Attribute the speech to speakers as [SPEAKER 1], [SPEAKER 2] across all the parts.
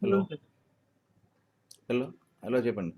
[SPEAKER 1] Hello hello hello చెప్పండి.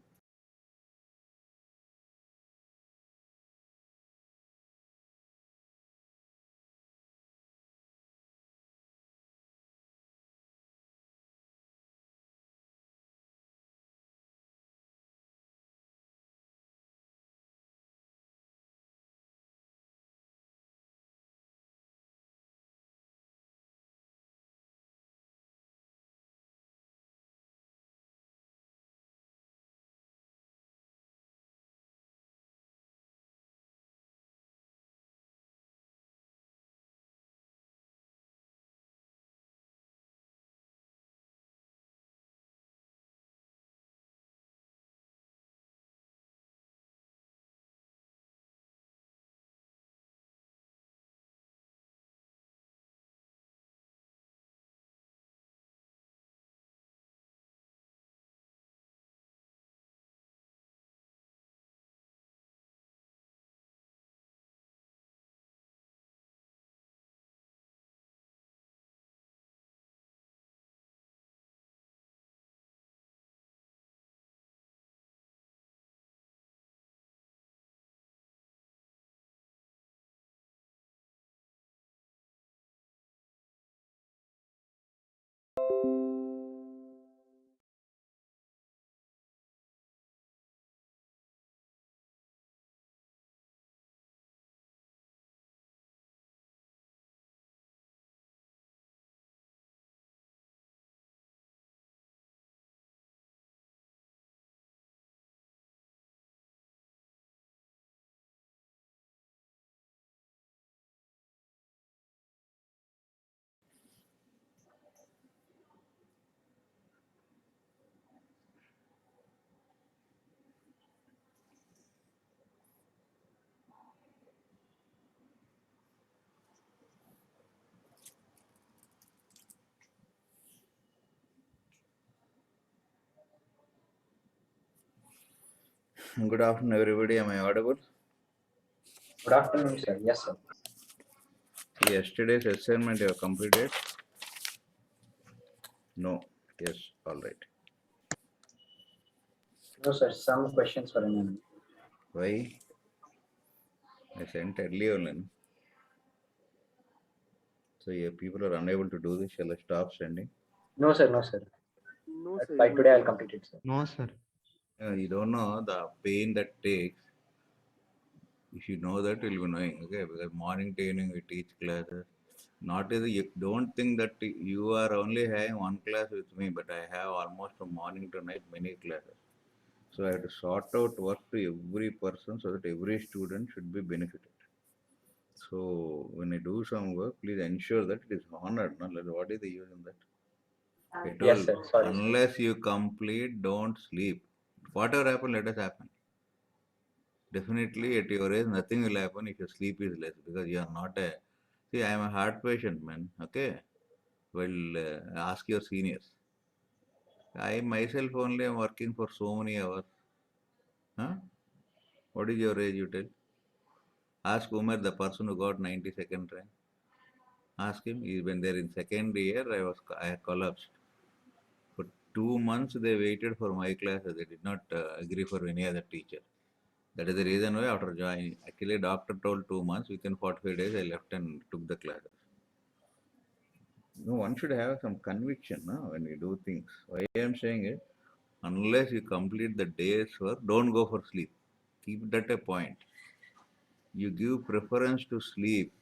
[SPEAKER 1] Good afternoon, everybody. Am I audible?
[SPEAKER 2] Good afternoon, sir. Yes, sir.
[SPEAKER 1] Yesterday's assignment you have completed? No. Yes. All right.
[SPEAKER 2] No, sir. Some questions were remaining.
[SPEAKER 1] Why? I sent earlier only. So your people are unable to do this. Shall I stop sending?
[SPEAKER 2] No, sir. No, sir.
[SPEAKER 3] No, sir.
[SPEAKER 2] By
[SPEAKER 3] you
[SPEAKER 2] today,
[SPEAKER 3] will
[SPEAKER 2] I'll complete it, sir.
[SPEAKER 4] No, sir.
[SPEAKER 1] You don't know the pain that takes. If you know that, you'll be knowing. Okay, because morning to evening we teach classes. Not as you don't think that you are only having one class with me, but I have almost from morning to night many classes. So I have to sort out work to every person so that every student should be benefited. So when I do some work, please ensure that it is honored. No? Like, what is the use in that? I
[SPEAKER 2] Yes,
[SPEAKER 1] told,
[SPEAKER 2] sir. Sorry, sir.
[SPEAKER 1] unless you complete, don't sleep. Whatever happen, let us happen. Definitely at your age, nothing will happen if your sleep is less because you are not a. See, I am a heart patient, man. Okay. Well, ask your seniors. I myself only am working for so many hours. Huh? What is your age, you tell? Ask Umar, the person who got 92nd rank. Ask him. He's been there in second year. I collapsed. For 2 months, they waited for my classes. They did not agree for any other teacher. That is the reason why after joining, actually doctor told 2 months, within 45 days I left and took the classes. No, one should have some conviction no, when we do things. Why I am saying it, unless you complete the day's work, don't go for sleep. Keep that a point. You give preference to sleep.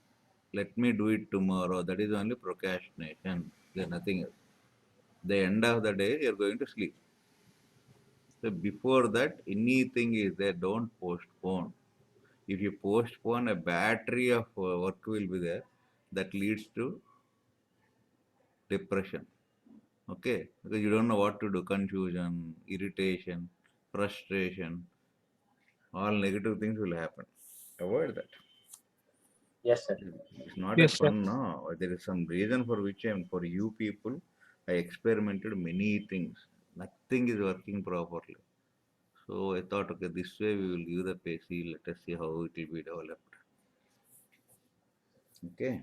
[SPEAKER 1] Let me do it tomorrow. That is only procrastination. There's nothing else. The end of the day, you're going to sleep. So before that, anything is there. Don't postpone. If you postpone, a battery of work will be there that leads to depression. Okay, because you don't know what to do, confusion, irritation, frustration, all negative things will happen. Avoid that.
[SPEAKER 2] Yes, sir.
[SPEAKER 1] It's not a
[SPEAKER 4] Yes, sir.
[SPEAKER 1] fun, no. There is some reason for which for you people, I experimented many things. Nothing is working properly. So I thought, okay, this way we will give the PACE. Let us see how it will be developed. Okay.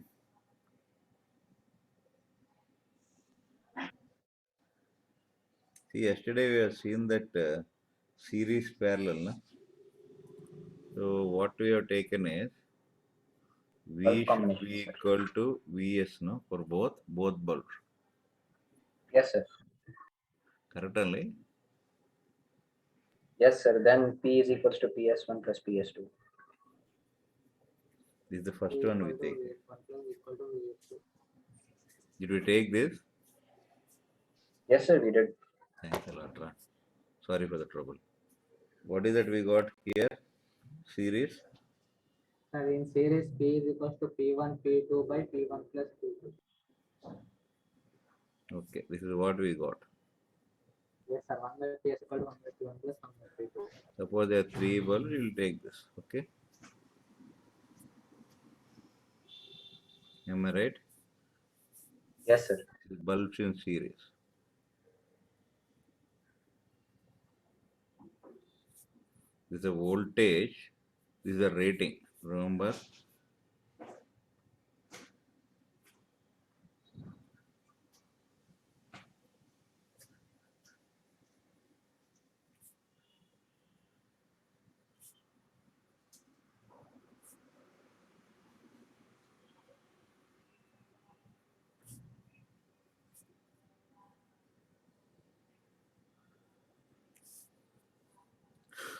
[SPEAKER 1] See, yesterday we have seen that series parallel. No? So what we have taken is
[SPEAKER 2] Bulb
[SPEAKER 1] V should
[SPEAKER 2] combination,
[SPEAKER 1] be
[SPEAKER 2] sir.
[SPEAKER 1] equal to Vs, no, for both bulbs.
[SPEAKER 2] Yes, sir.
[SPEAKER 1] Correct only?
[SPEAKER 2] Yes, sir. Then P is equals to PS1 plus PS2.
[SPEAKER 1] This is the
[SPEAKER 3] P
[SPEAKER 1] first
[SPEAKER 3] equal
[SPEAKER 1] one we
[SPEAKER 3] to
[SPEAKER 1] take.
[SPEAKER 3] VS1 plus equal to VS2.
[SPEAKER 1] Did we take this?
[SPEAKER 2] Yes, sir. We did.
[SPEAKER 1] Thanks a lot, Ram. Sorry for the trouble. What is that we got here? Series?
[SPEAKER 3] Sir, in series P is equals to P1 P2 by P1 plus P2.
[SPEAKER 1] Okay, this is what we got.
[SPEAKER 3] Yes, sir. 1 by P is equal to 1 by P1 plus 1 by P2.
[SPEAKER 1] Suppose there are three bulbs, we will take this. Okay? Am I right?
[SPEAKER 2] Yes, sir.
[SPEAKER 1] Bulbs in series. This is a voltage. This is a rating. Remember?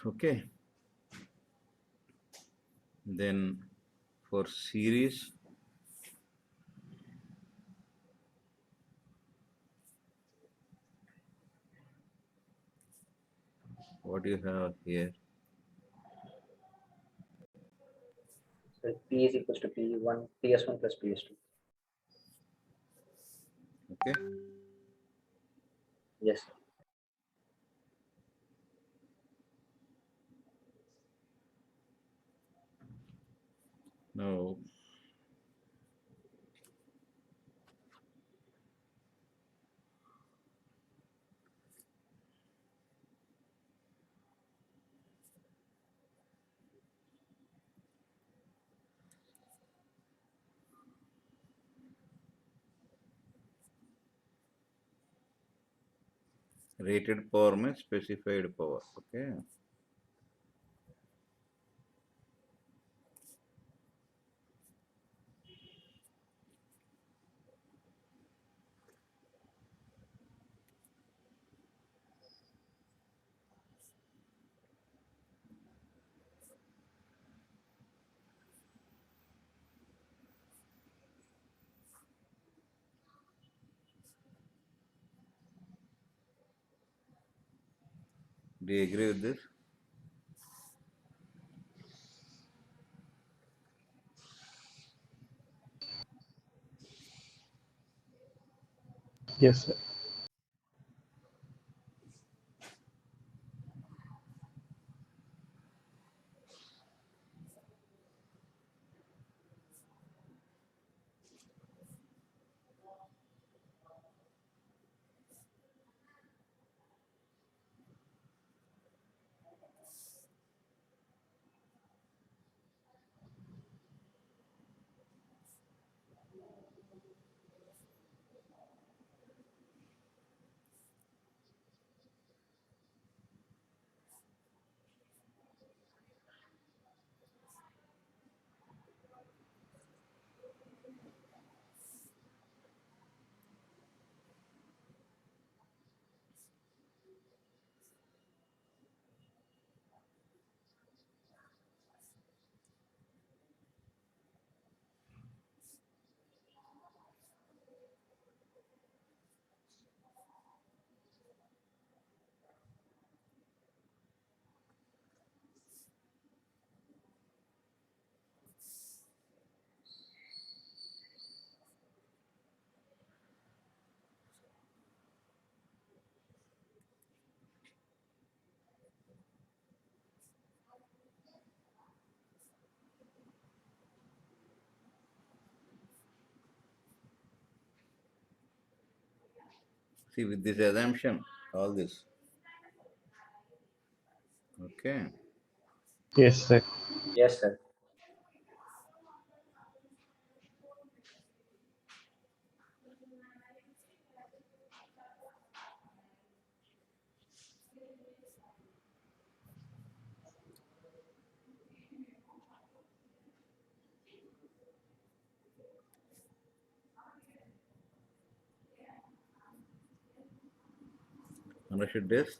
[SPEAKER 1] Okay. Then for series, what do you have here?
[SPEAKER 2] So P is equals to P1 PS1 plus PS2.
[SPEAKER 1] Okay.
[SPEAKER 2] Yes, sir.
[SPEAKER 1] Now, rated power means specified power. Okay. Do you agree with this?
[SPEAKER 4] Yes, sir. See, with this assumption, all this. Okay. Yes, sir.
[SPEAKER 2] Yes, sir.
[SPEAKER 1] Understood this?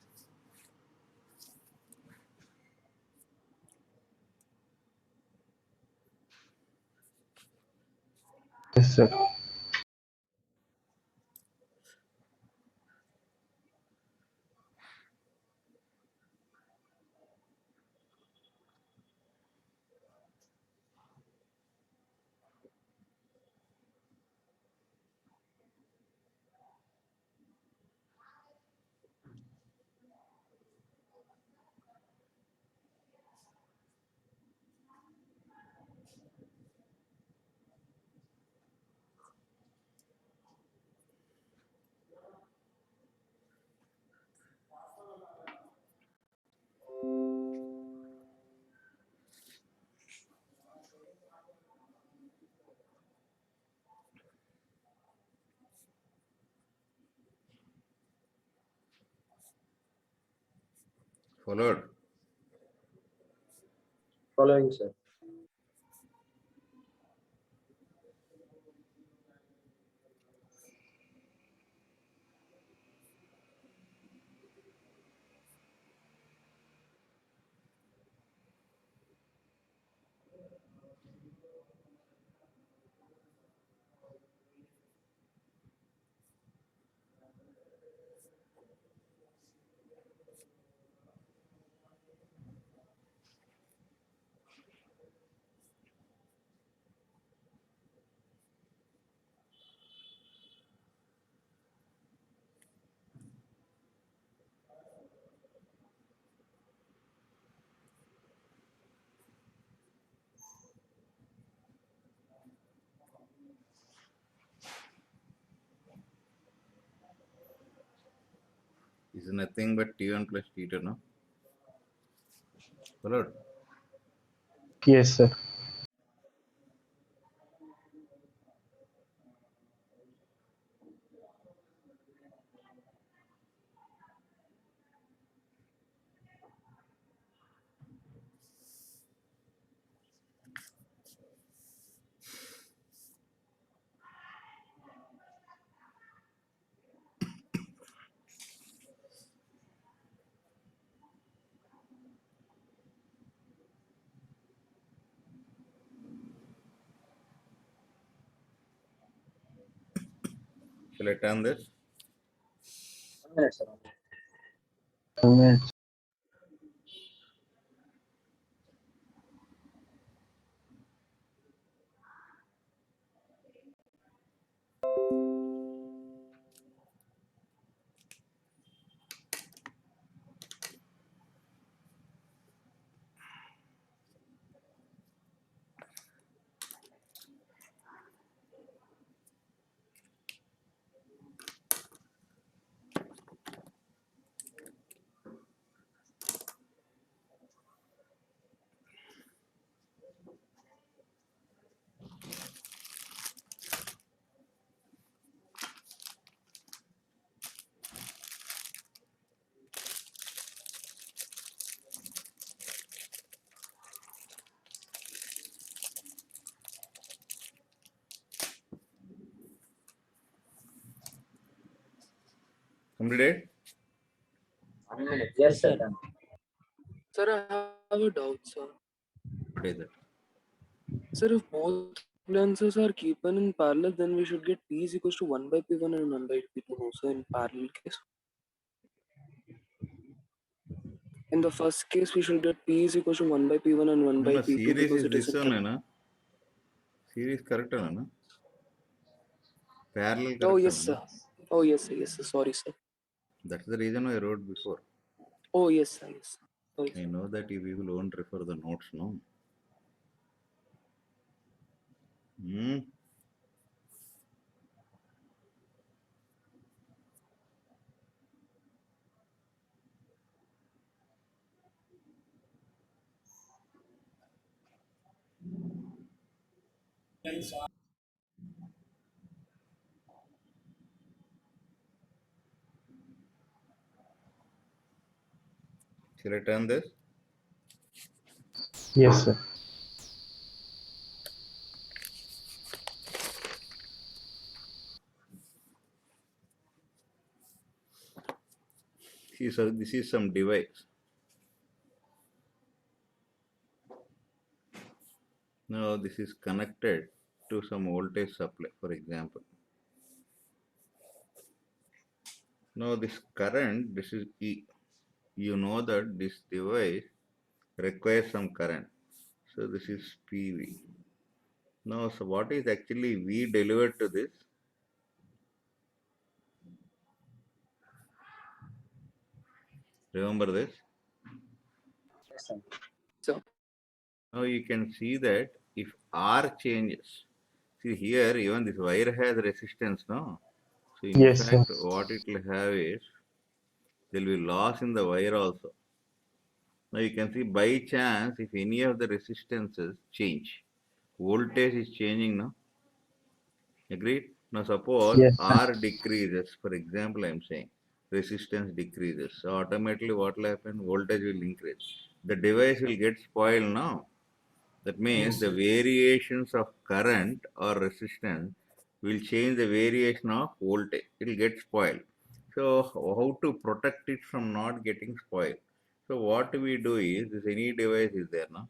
[SPEAKER 4] Yes, sir.
[SPEAKER 1] Followed?
[SPEAKER 2] Following, sir.
[SPEAKER 1] Is nothing but T1 plus T2, no? Followed?
[SPEAKER 4] Yes, sir.
[SPEAKER 1] Shall I turn this?
[SPEAKER 2] 1 minute, sir.
[SPEAKER 4] 2 minutes.
[SPEAKER 1] Completed?
[SPEAKER 2] 1 minute. Yes, sir. Done.
[SPEAKER 5] Sir, I have a doubt, sir.
[SPEAKER 1] What is it?
[SPEAKER 5] Sir, if both lenses are keeping in parallel, then we should get P is equals to 1 by P1 and 1 by P2 also in parallel case. In the first case, we should get P is equals to 1 by P1 and 1
[SPEAKER 1] No,
[SPEAKER 5] by
[SPEAKER 1] no,
[SPEAKER 5] P2
[SPEAKER 1] series
[SPEAKER 5] because
[SPEAKER 1] is
[SPEAKER 5] it is
[SPEAKER 1] this one,
[SPEAKER 5] interconnected.
[SPEAKER 1] na? Series correct, na? Parallel
[SPEAKER 5] Oh,
[SPEAKER 1] correct,
[SPEAKER 5] yes,
[SPEAKER 1] na?
[SPEAKER 5] sir. Oh, yes, sir. Yes, sir. Sorry, sir.
[SPEAKER 1] That's the reason I wrote before.
[SPEAKER 5] Oh, yes, sir. Yes, sir. Oh, yes.
[SPEAKER 1] I know that you people won't refer the notes, no? Hmm? Shall I turn this?
[SPEAKER 4] Yes, sir.
[SPEAKER 1] See, so this is some device. Now this is connected to some voltage supply, for example. Now this current, this is E. You know that this device requires some current. So this is PV. Now, so what is actually V delivered to this? Remember this?
[SPEAKER 2] Yes, sir.
[SPEAKER 5] So
[SPEAKER 1] Now you can see that if R changes, see here even this wire has resistance, no? So in
[SPEAKER 4] Yes, sir.
[SPEAKER 1] fact, what it will have is there will be loss in the wire also. Now you can see by chance if any of the resistances change, voltage is changing now. Agreed? Now suppose
[SPEAKER 4] Yes, sir.
[SPEAKER 1] R decreases, for example I am saying resistance decreases. So automatically what will happen? Voltage will increase. The device will get spoiled now. That means the variations of current or resistance will change the variation of voltage. It will get spoiled. So how to protect it from not getting spoiled? So what we do is, this any device is there now.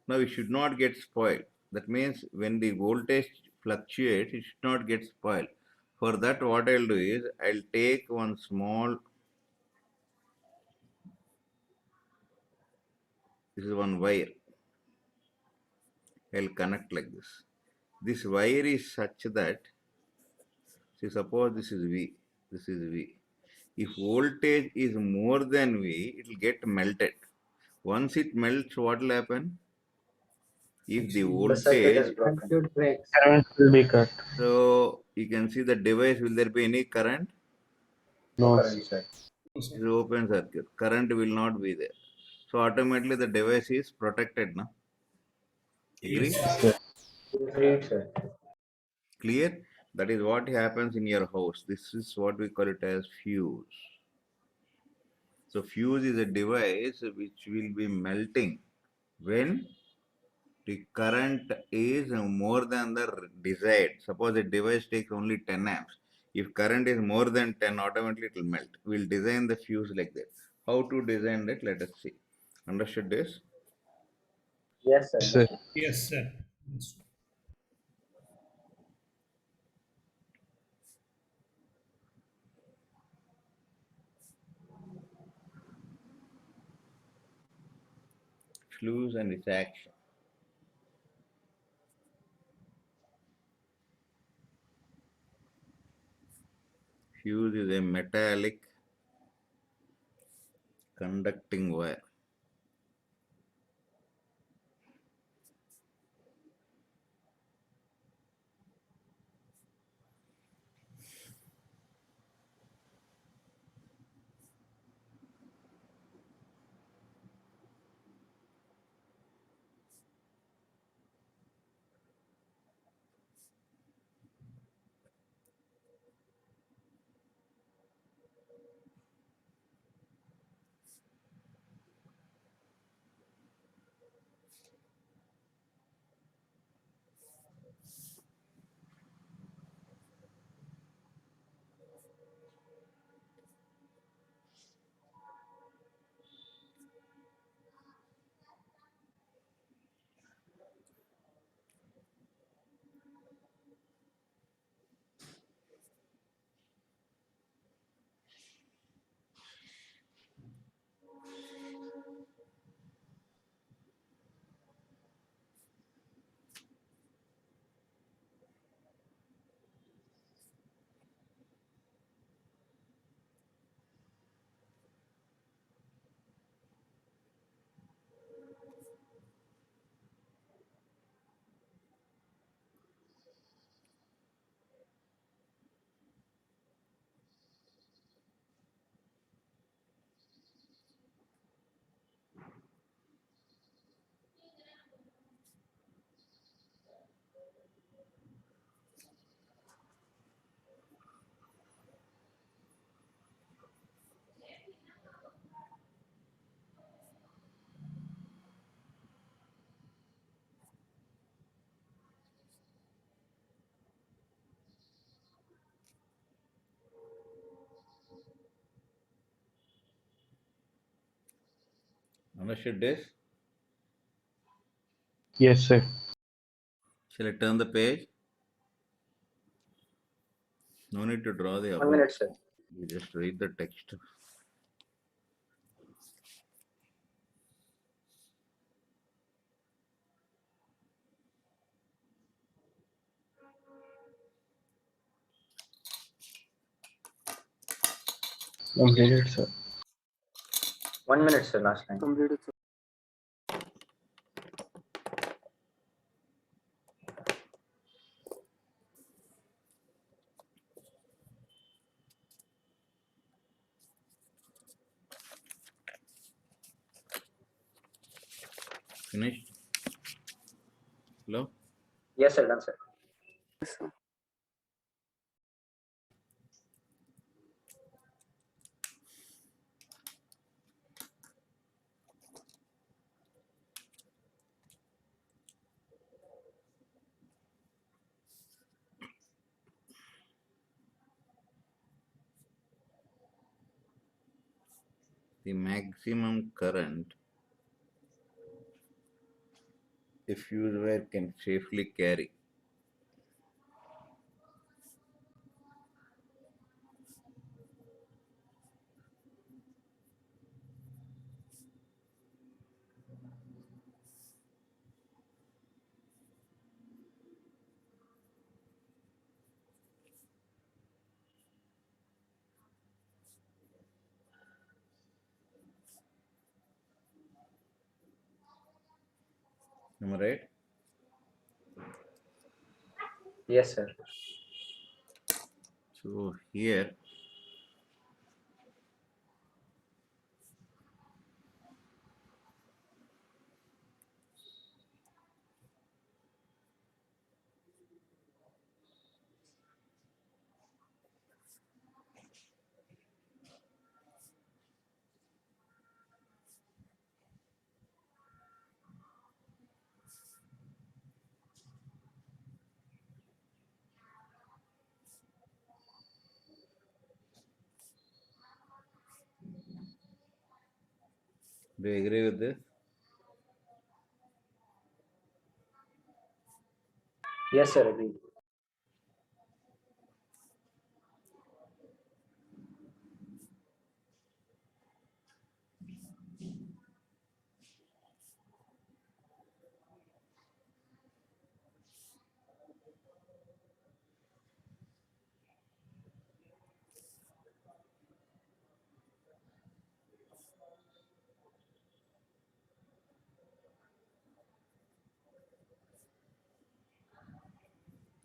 [SPEAKER 1] Now it should not get spoiled. That means when the voltage fluctuates, it should not get spoiled. For that what I'll do is, I'll take one small, this is one wire. I'll connect like this. This wire is such that, see, suppose this is V, this is V. If voltage is more than V, it will get melted. Once it melts, what will happen? If the
[SPEAKER 2] The circuit is
[SPEAKER 1] voltage,
[SPEAKER 2] broken.
[SPEAKER 3] Circuit breaks.
[SPEAKER 4] Current will be cut.
[SPEAKER 1] so you can see the device, will there be any current?
[SPEAKER 2] No
[SPEAKER 4] No,
[SPEAKER 2] current, sir.
[SPEAKER 1] It is open circuit. Current will not be there. So automatically the device is protected now. Agree?
[SPEAKER 4] sir.
[SPEAKER 2] Agreed, sir.
[SPEAKER 1] Clear? That is what happens in your house. This is what we call it as fuse. So fuse is a device which will be melting when the current is more than the desired. Suppose the device takes only 10 amps. If current is more than 10, automatically it will melt. We'll design the fuse like that. How to design that? Let us see. Understood this?
[SPEAKER 2] Yes, sir.
[SPEAKER 4] Sir.
[SPEAKER 6] Yes, sir. Yes.
[SPEAKER 1] Fuse and its action. Fuse is a metallic conducting wire. Understood this?
[SPEAKER 4] Yes, sir.
[SPEAKER 1] Shall I turn the page? No need to draw the
[SPEAKER 2] 1
[SPEAKER 1] above.
[SPEAKER 2] minute, sir.
[SPEAKER 1] You just read the text.
[SPEAKER 4] Completed, sir.
[SPEAKER 2] 1 minute, sir. Last line.
[SPEAKER 5] Completed, sir.
[SPEAKER 1] Finished? Hello?
[SPEAKER 2] Yes, sir. Done, sir.
[SPEAKER 5] Yes, sir.
[SPEAKER 1] The maximum current a fuse wire can safely carry. Am I right?
[SPEAKER 2] Yes, sir.
[SPEAKER 1] So here do you agree with this?
[SPEAKER 2] Yes, sir. Agreed.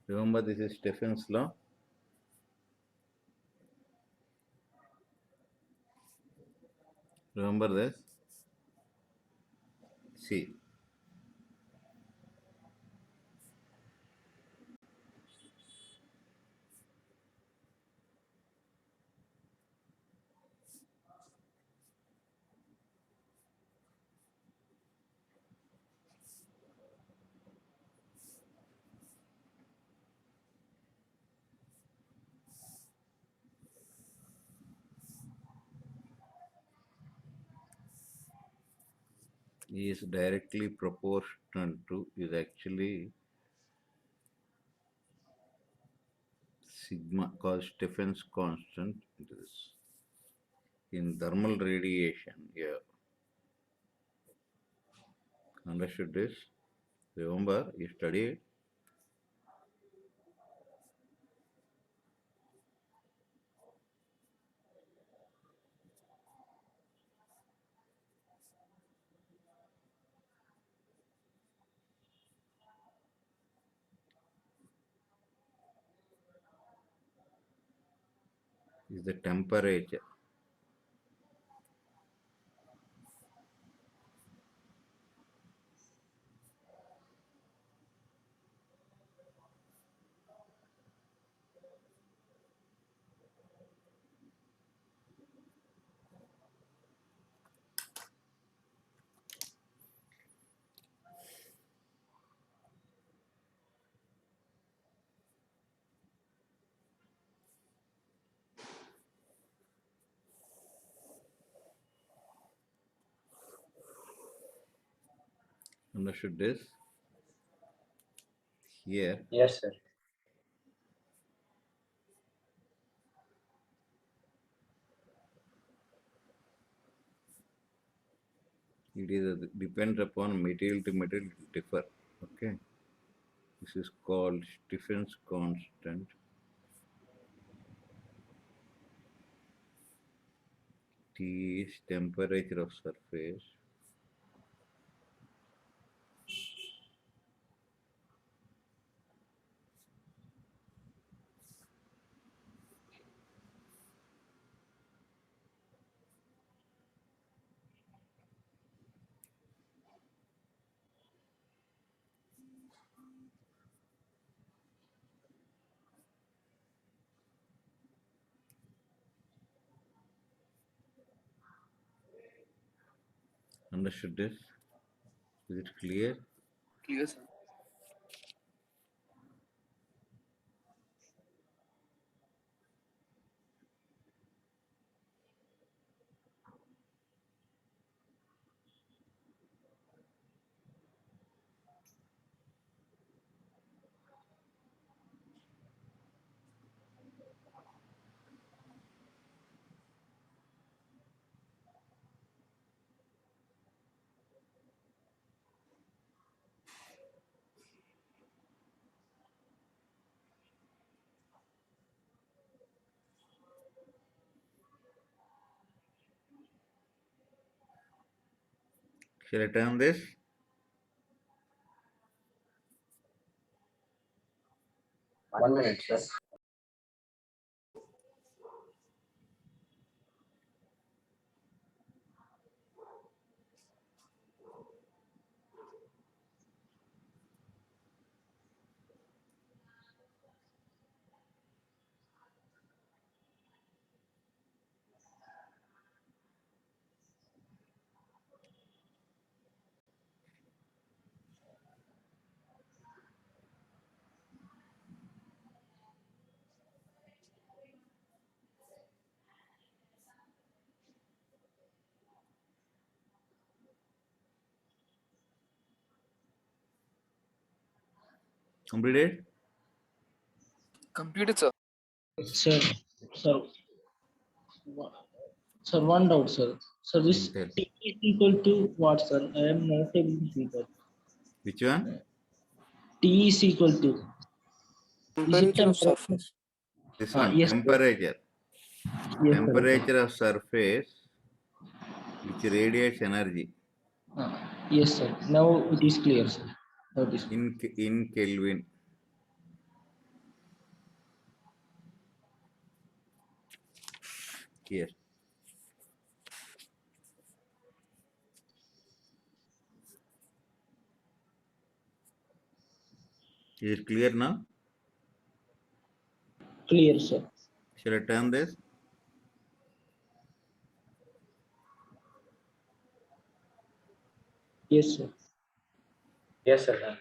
[SPEAKER 1] Remember, this is Stephen's law. Remember this? See, is directly proportional to is actually sigma called Stephen's constant into this. In thermal radiation, yeah. Understood this? Remember, you studied. Is the temperature. Understood this? Here,
[SPEAKER 2] Yes, sir.
[SPEAKER 1] it is depends upon material to material differ. Okay, this is called Stephen's constant. T is temperature of surface. Understood this? Is it clear?
[SPEAKER 5] Clear, sir.
[SPEAKER 1] Shall I turn this?
[SPEAKER 2] One minute, sir.
[SPEAKER 1] Completed?
[SPEAKER 5] Completed, sir.
[SPEAKER 4] Sir, sir, wha- sir, one doubt, sir. Sir, this
[SPEAKER 1] Tell.
[SPEAKER 4] T is equal to what, sir? I am not able to see that.
[SPEAKER 1] Which one?
[SPEAKER 4] T is equal to. Is it
[SPEAKER 5] Temperature of
[SPEAKER 4] temperature?
[SPEAKER 5] surface.
[SPEAKER 1] This one,
[SPEAKER 4] Yes, sir.
[SPEAKER 1] temperature.
[SPEAKER 4] Yes, sir.
[SPEAKER 1] Temperature of surface which radiates energy
[SPEAKER 4] Yes, sir. Now it is clear, sir. Now it is clear.
[SPEAKER 1] in Kelvin. Here. Is it clear now?
[SPEAKER 4] Clear, sir.
[SPEAKER 1] Shall I turn this?
[SPEAKER 4] Yes, sir.
[SPEAKER 2] Yes, sir.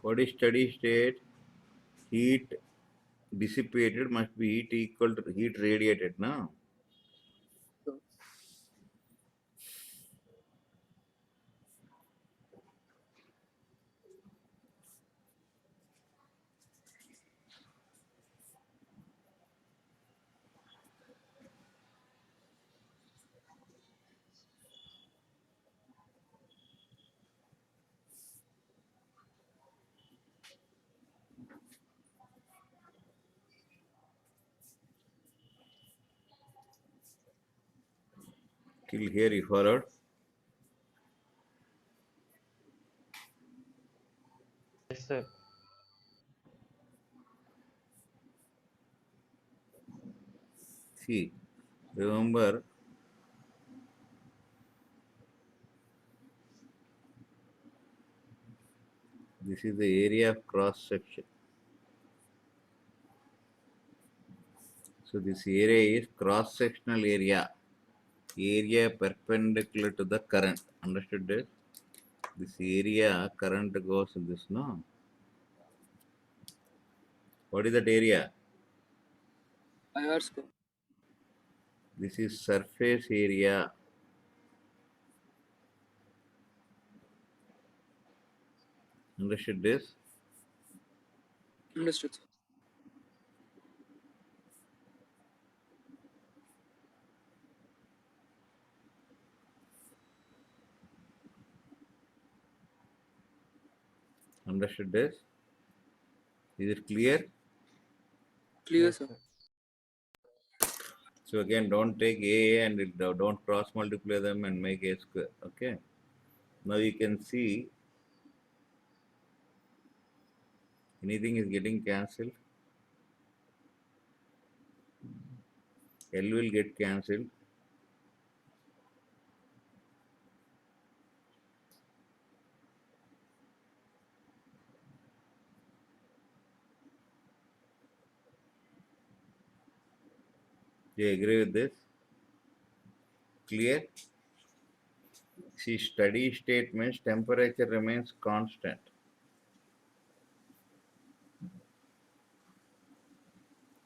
[SPEAKER 1] What is steady state? Heat dissipated must be heat equal to heat radiated, no? Till here you followed.
[SPEAKER 6] Yes, sir.
[SPEAKER 1] See, remember this is the area of cross section. So this area is cross sectional area. area perpendicular to the current. Understood this? This area current goes in this, no? What is that area?
[SPEAKER 5] IR square.
[SPEAKER 1] This is surface area. Understood this?
[SPEAKER 5] Understood, sir.
[SPEAKER 1] Understood this? Is it clear?
[SPEAKER 5] Clear,
[SPEAKER 6] Yes,
[SPEAKER 5] sir.
[SPEAKER 6] sir.
[SPEAKER 1] So again, don't take A and don't cross multiply them and make A square. Okay. Now you can see anything is getting cancelled. L will get cancelled. Do you agree with this? Clear? See, steady state means temperature remains constant.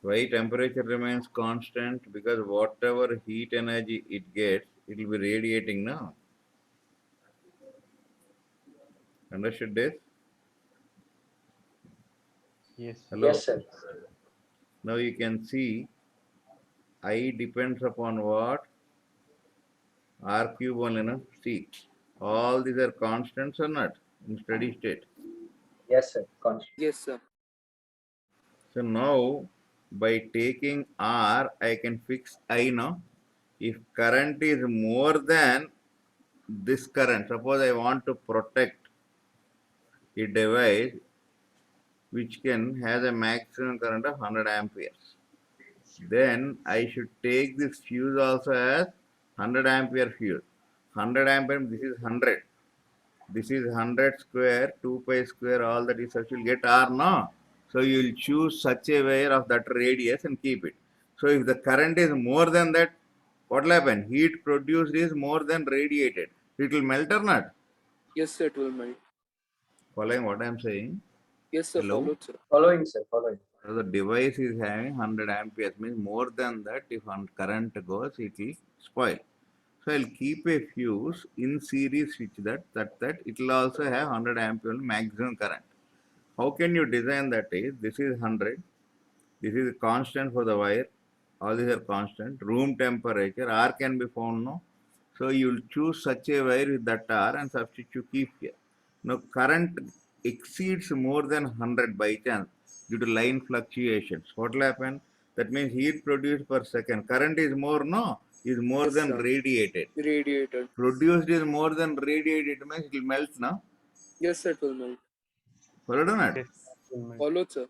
[SPEAKER 1] Why temperature remains constant? Because whatever heat energy it gets, it will be radiating now. Understood this?
[SPEAKER 6] Yes, sir.
[SPEAKER 1] Hello?
[SPEAKER 2] Yes, sir.
[SPEAKER 1] Now you can see I depends upon what? R cube only, no? See, all these are constants or not in steady state.
[SPEAKER 2] Yes, sir. Constant.
[SPEAKER 5] Yes, sir.
[SPEAKER 1] So now by taking R, I can fix I now. If current is more than this current, suppose I want to protect a device which can has a maximum current of 100 amperes, then I should take this fuse also as 100 ampere fuse. 100 ampere, this is 100. This is 100 square, 2 pi square, all that is such, you'll get R, no? So you will choose such a wire of that radius and keep it. So if the current is more than that, what will happen? Heat produced is more than radiated. It will melt or not?
[SPEAKER 5] Yes, sir. It will melt.
[SPEAKER 1] Following what I am saying?
[SPEAKER 5] Yes, sir.
[SPEAKER 1] Hello?
[SPEAKER 5] Followed, sir.
[SPEAKER 2] Following, sir. Following.
[SPEAKER 1] So the device is having 100 amperes, means more than that, if current goes, it will spoil. So I'll keep a fuse in series switch that it will also have 100 ampere maximum current. How can you design that is, this is 100, this is constant for the wire, all these are constant, room temperature, R can be found, no? So you will choose such a wire with that R and substitute keep here. Now current exceeds more than 100 by chance due to line fluctuations. What will happen? That means heat produced per second. Current is more, no? Is more
[SPEAKER 5] Yes,
[SPEAKER 1] than
[SPEAKER 5] sir.
[SPEAKER 1] radiated.
[SPEAKER 5] Radiated.
[SPEAKER 1] Produced is more than radiated means it will melt now.
[SPEAKER 5] Yes, sir. It will melt.
[SPEAKER 1] Followed or not?
[SPEAKER 6] Yes, sir.
[SPEAKER 5] Followed, sir.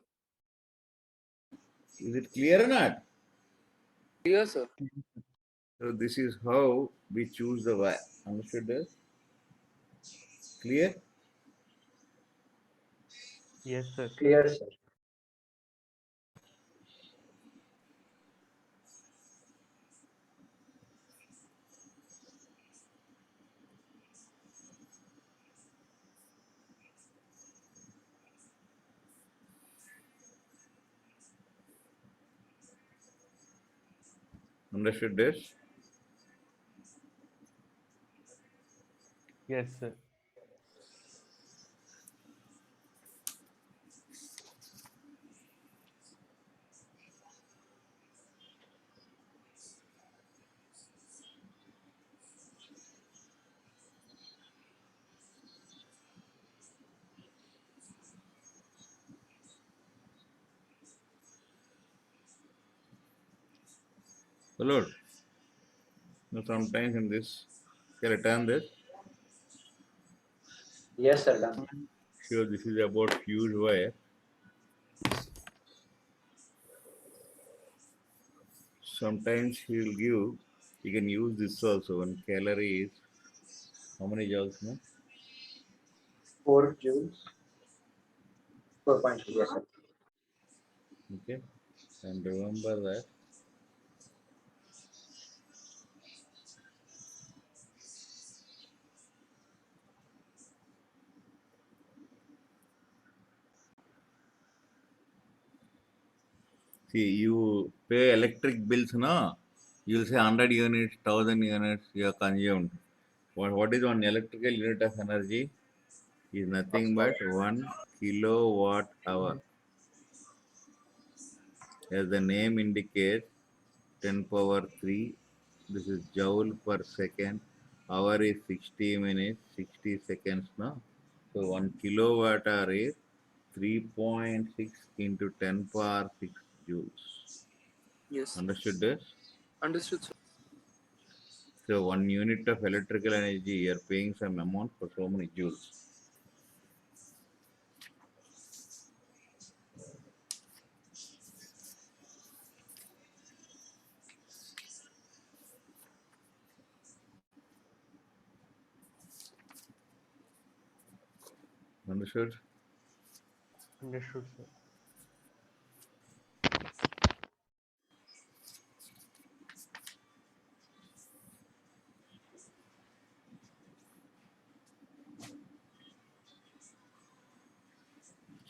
[SPEAKER 1] Is it clear or not?
[SPEAKER 5] Clear, sir.
[SPEAKER 1] So this is how we choose the wire. Understood this? Clear?
[SPEAKER 6] Yes, sir.
[SPEAKER 2] Clear, sir.
[SPEAKER 1] Understood this?
[SPEAKER 6] Yes, sir.
[SPEAKER 1] Followed? Now sometimes in this, can I turn this?
[SPEAKER 2] Yes, sir. Done.
[SPEAKER 1] Sure, this is about fuse wire. Sometimes he will give, you can use this also. One calorie is, how many joules? No?
[SPEAKER 2] 4 joules. 4.2. Yes, sir.
[SPEAKER 1] Okay. And remember that See, you pay electric bills, no? You'll say 100 units, 1000 units you are consumed. What is one electrical unit of energy? Is nothing but 1 kilowatt hour. As the name indicates, 10 power 3. This is joule per second. Hour is 60 minutes, 60 seconds, no? So 1 kilowatt hour is 3.6 into 10 power 6 joules.
[SPEAKER 5] Yes.
[SPEAKER 1] Understood this?
[SPEAKER 5] Understood, sir.
[SPEAKER 1] So 1 unit of electrical energy, you are paying some amount for so many joules. Understood?
[SPEAKER 6] Understood, sir.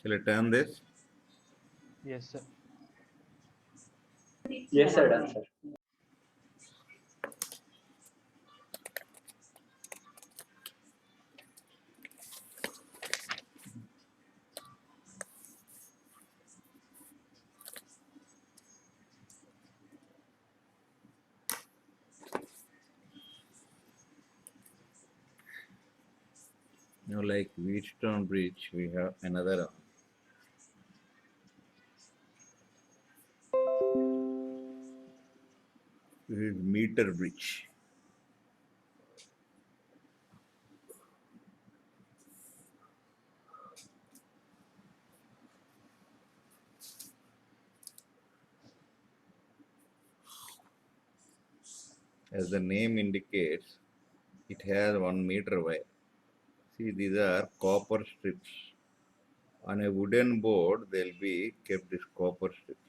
[SPEAKER 1] Shall I turn this?
[SPEAKER 6] Yes, sir.
[SPEAKER 2] Yes, sir, done, sir.
[SPEAKER 1] Now, like Wheatstone Bridge, we have another one. This is meter bridge. As the name indicates, it has 1 meter wire. See, these are copper strips. On a wooden board, they'll be kept these copper strips.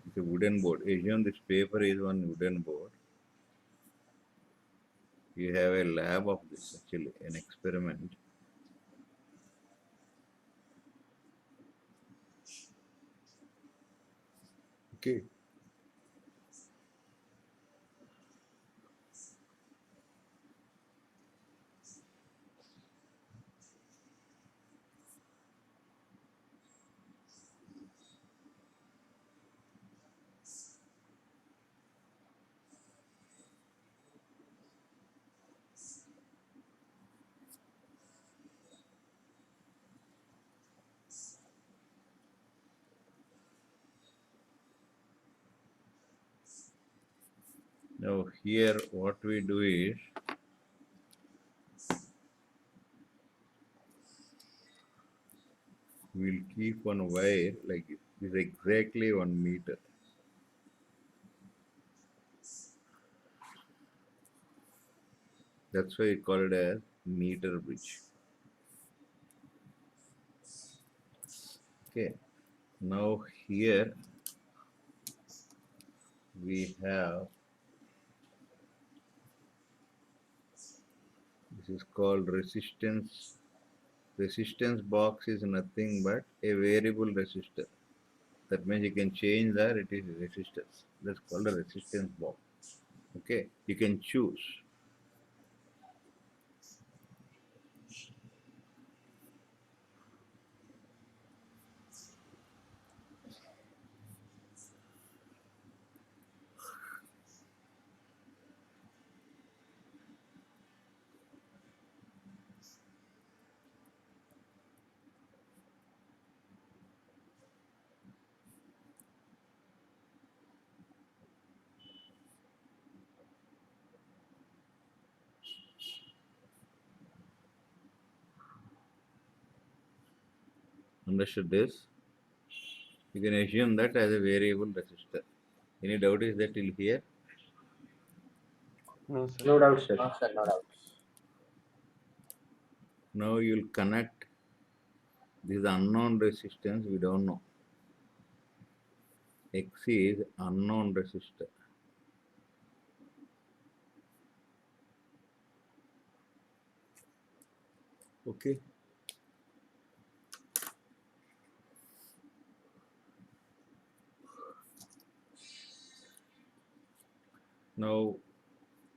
[SPEAKER 1] It's a wooden board. Assume this paper is one wooden board. You have a lab of this, actually, an experiment. Okay. Now here what we do is we'll keep one wire like this. This is exactly 1 meter. That's why we call it as meter bridge. Okay. Now here we have, this is called resistance. Resistance box is nothing but a variable resistor. That means you can change that, it is resistance. That's called a resistance box. Okay, you can choose. Understood this? You can assume that as a variable resistor. Any doubt is that till here?
[SPEAKER 6] No, sir.
[SPEAKER 2] No doubt, sir.
[SPEAKER 3] No, sir, no doubt.
[SPEAKER 1] Now you'll connect this unknown resistance, we don't know. X is unknown resistor. Okay. Now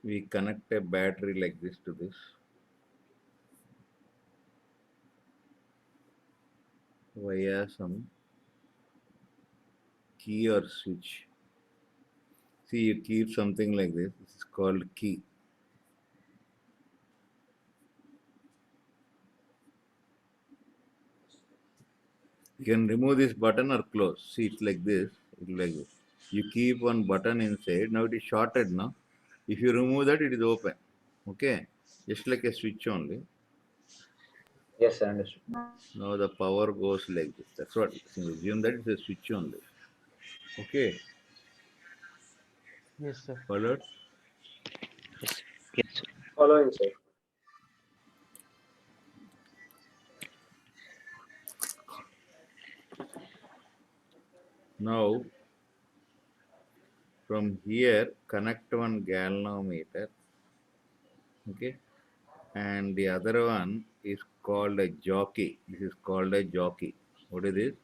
[SPEAKER 1] we connect a battery like this to this. Via some key or switch. See, you keep something like this. This is called key. You can remove this button or close. See, it's like this. It's like this. You keep one button inside. Now it is shorted now. If you remove that, it is open. Okay? Just like a switch only.
[SPEAKER 2] Yes, sir. Understood.
[SPEAKER 1] Now the power goes like this. That's what. Assume that it's a switch only. Okay?
[SPEAKER 6] Yes, sir.
[SPEAKER 1] Followed?
[SPEAKER 7] Yes. Yes, sir.
[SPEAKER 2] Following, sir.
[SPEAKER 1] Now, from here, connect one galvanometer. Okay? And the other one is called a jockey. This is called a jockey. What is this?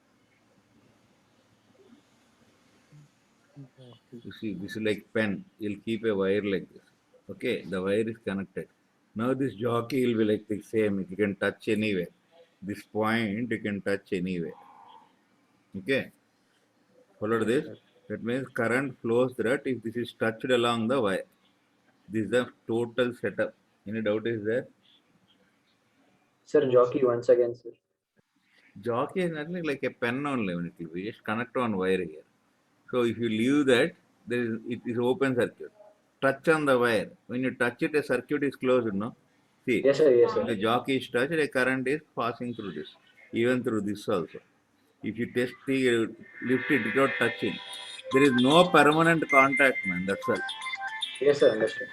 [SPEAKER 1] You see, this is like pen. You'll keep a wire like this. Okay, the wire is connected. Now this jockey will be like the same. You can touch anywhere. This point you can touch anywhere. Okay, follow this. That means current flows that if this is touched along the wire. This is the total setup. Any doubt is there?
[SPEAKER 2] Sir, jockey once again, sir.
[SPEAKER 1] Jockey is nothing like a pen only. We just connect one wire here. So if you leave that, it is open circuit. Touch on the wire. When you touch it, a circuit is closed, no? See,
[SPEAKER 2] Yes, sir. Yes,
[SPEAKER 1] when
[SPEAKER 2] sir.
[SPEAKER 1] the jockey is touched, a current is passing through this, even through this also. If you test the lift it without touching, there is no permanent contact, man. That's all.
[SPEAKER 2] Yes, sir. Understood.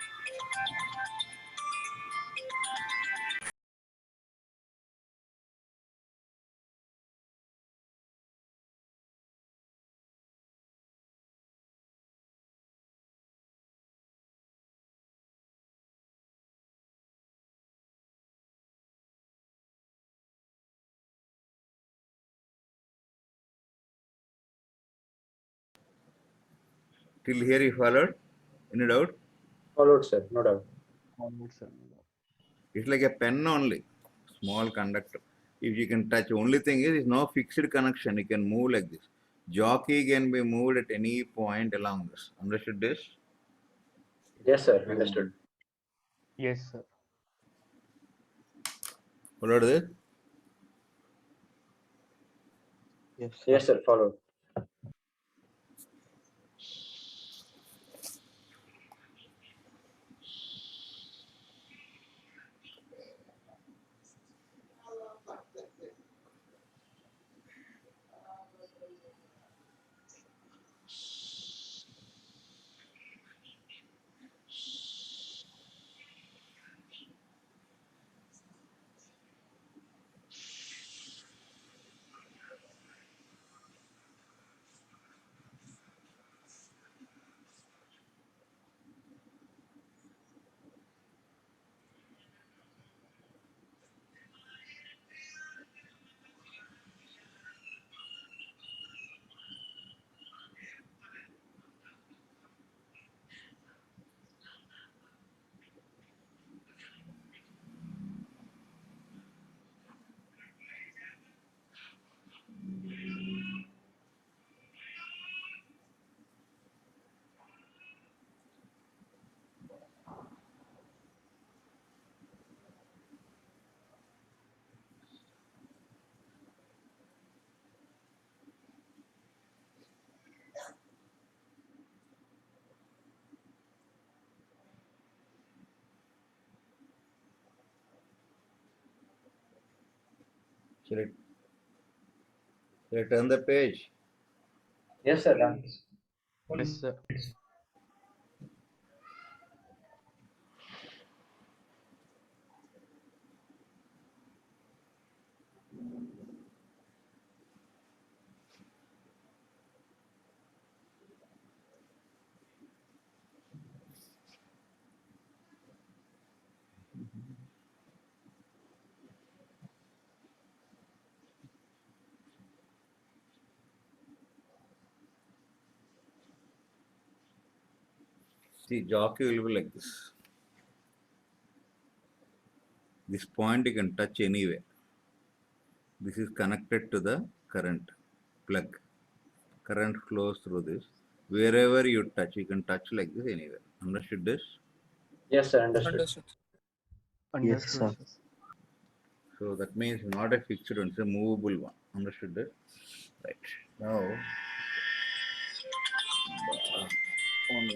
[SPEAKER 1] Till here you followed? Any doubt?
[SPEAKER 2] Followed, sir. No doubt.
[SPEAKER 6] Onward, sir.
[SPEAKER 1] It's like a pen only, small conductor. If you can touch, only thing is, it's no fixed connection. You can move like this. Jockey can be moved at any point along this. Understood this?
[SPEAKER 2] Yes, sir. Understood.
[SPEAKER 6] Yes, sir.
[SPEAKER 1] Followed this?
[SPEAKER 7] Yes, sir.
[SPEAKER 2] Yes, sir. Followed.
[SPEAKER 1] Shall I turn the page?
[SPEAKER 2] Yes, sir. Done.
[SPEAKER 6] Yes, sir.
[SPEAKER 1] See, jockey will be like this. This point you can touch anywhere. This is connected to the current plug. Current flows through this. Wherever you touch, you can touch like this anywhere. Understood this?
[SPEAKER 2] Yes, sir. Understood.
[SPEAKER 5] Understood.
[SPEAKER 6] Understood,
[SPEAKER 7] sir.
[SPEAKER 6] sir.
[SPEAKER 1] So that means not a fixed one, it's a movable one. Understood that? Right. Now, on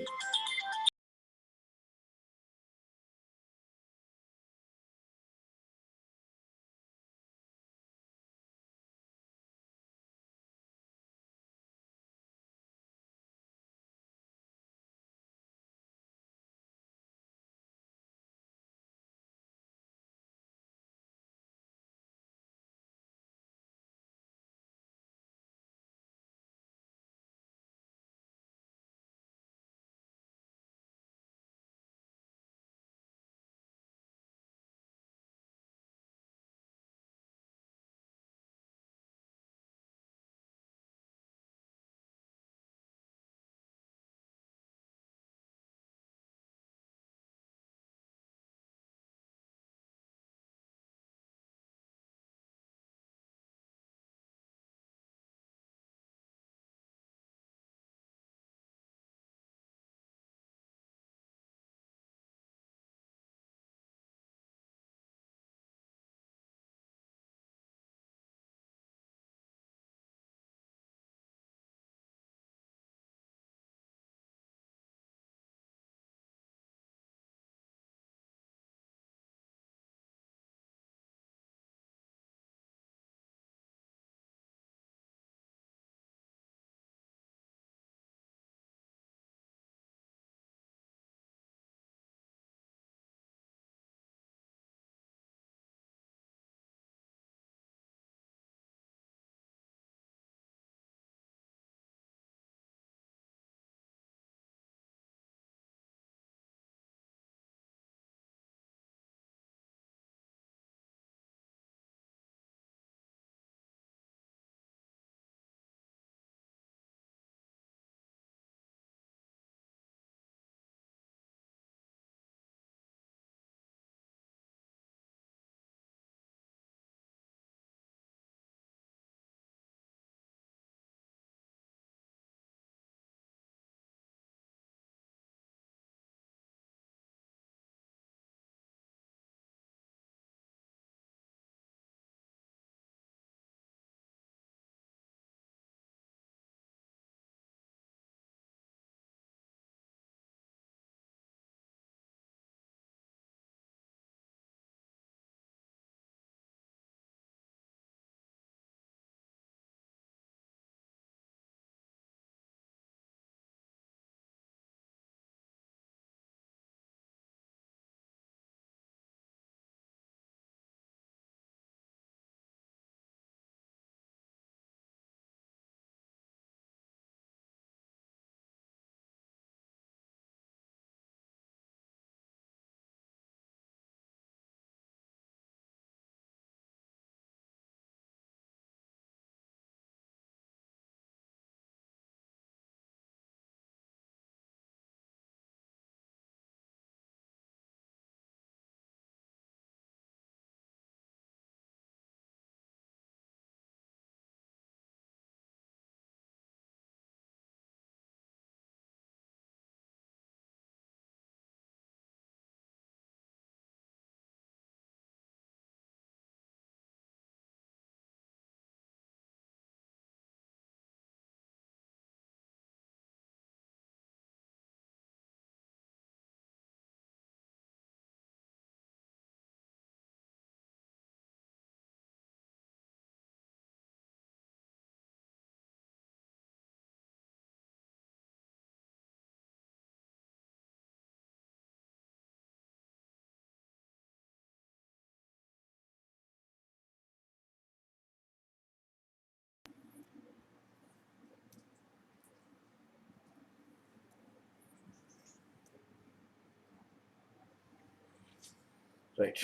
[SPEAKER 1] right.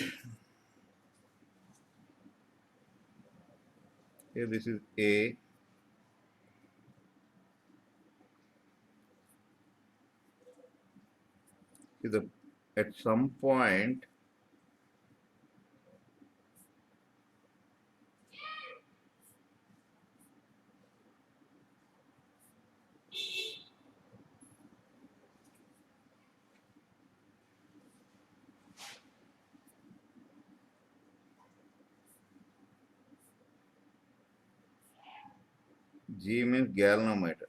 [SPEAKER 1] Here this is A. See at some point G means galvanometer.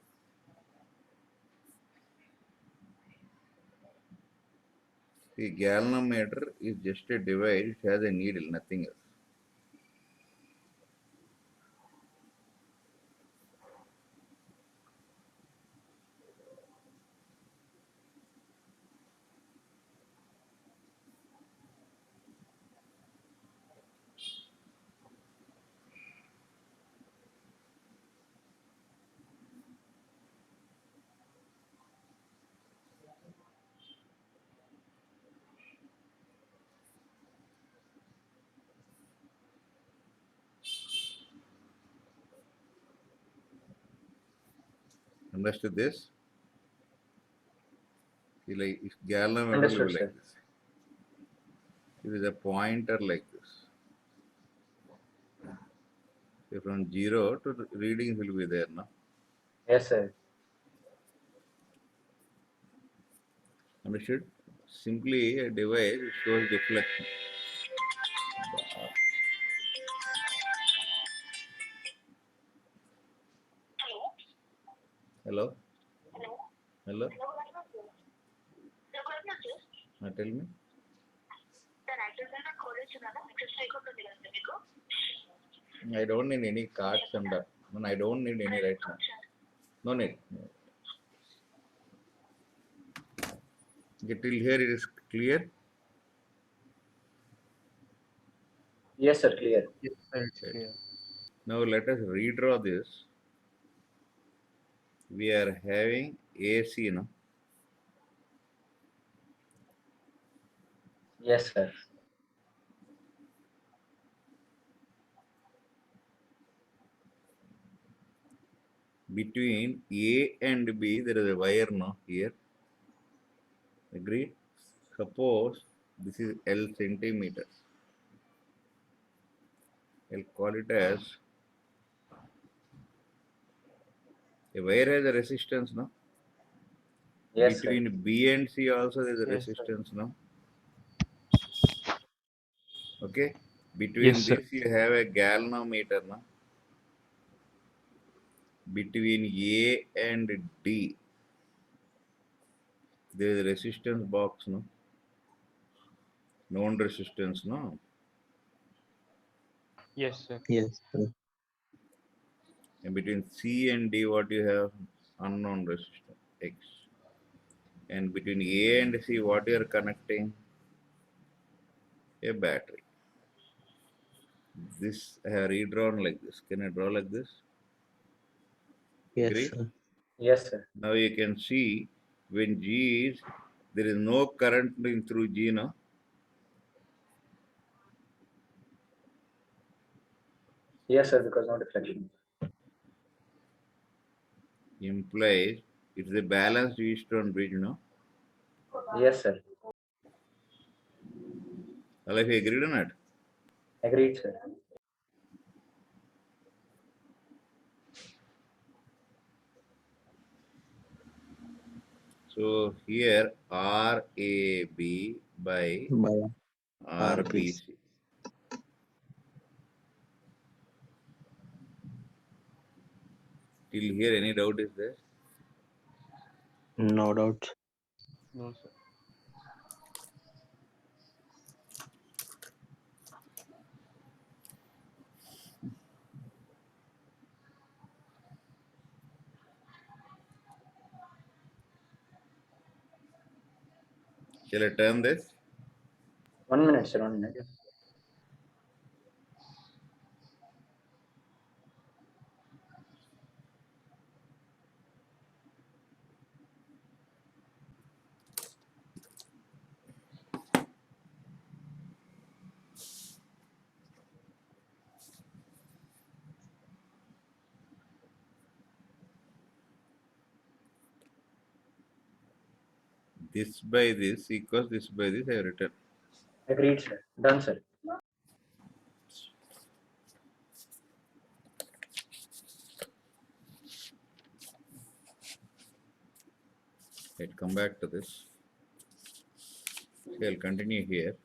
[SPEAKER 1] The galvanometer is just a device, it has a needle, nothing else. Understood this? See, like if galvanometer will
[SPEAKER 2] Understood,
[SPEAKER 1] be
[SPEAKER 2] sir.
[SPEAKER 1] like this. It is a pointer like this. So from 0 to the readings will be there now.
[SPEAKER 2] Yes, sir.
[SPEAKER 1] Understood? Simply a device which shows deflection. Hello? Hello? Tell me. I don't need any cards and I don't need any right now. No need. Okay, till here it is clear.
[SPEAKER 2] Yes, sir. Clear.
[SPEAKER 6] Yes, sir, it's
[SPEAKER 1] Right.
[SPEAKER 6] clear.
[SPEAKER 1] Now let us redraw this. We are having AC now.
[SPEAKER 2] Yes, sir.
[SPEAKER 1] Between A and B, there is a wire now here. Agreed? Suppose this is L centimeters. I'll call it as a wire has a resistance now.
[SPEAKER 2] Yes, sir.
[SPEAKER 1] Between B and C also there is a
[SPEAKER 6] Yes, sir.
[SPEAKER 1] resistance now. Okay? Between
[SPEAKER 7] Yes, sir.
[SPEAKER 1] this you have a galvanometer now. Between A and D there is a resistance box no. Known resistance no.
[SPEAKER 6] Yes, sir.
[SPEAKER 7] Yes, sir.
[SPEAKER 1] And between C and D what you have? Unknown resistance X. And between A and C what you are connecting? A battery. This I have redrawn like this. Can I draw like this?
[SPEAKER 7] Yes,
[SPEAKER 1] Agree?
[SPEAKER 7] sir.
[SPEAKER 2] Yes, sir.
[SPEAKER 1] Now you can see when G is, there is no current in through G now.
[SPEAKER 2] Yes, sir. Because no deflection.
[SPEAKER 1] Implies it's a balanced eastern bridge now.
[SPEAKER 2] Yes, sir.
[SPEAKER 1] All of you agreed on it?
[SPEAKER 2] Agreed, sir.
[SPEAKER 1] So here RAB by
[SPEAKER 7] By
[SPEAKER 1] RBC. Till here any doubt is there?
[SPEAKER 7] no doubt.
[SPEAKER 6] No, sir.
[SPEAKER 1] Shall I turn this?
[SPEAKER 2] 1 minute, sir. 1 minute.
[SPEAKER 6] Yes.
[SPEAKER 1] this by this equals this by this I have written.
[SPEAKER 2] Agreed, sir. Done, sir.
[SPEAKER 1] Let's come back to this. Okay, I'll continue here.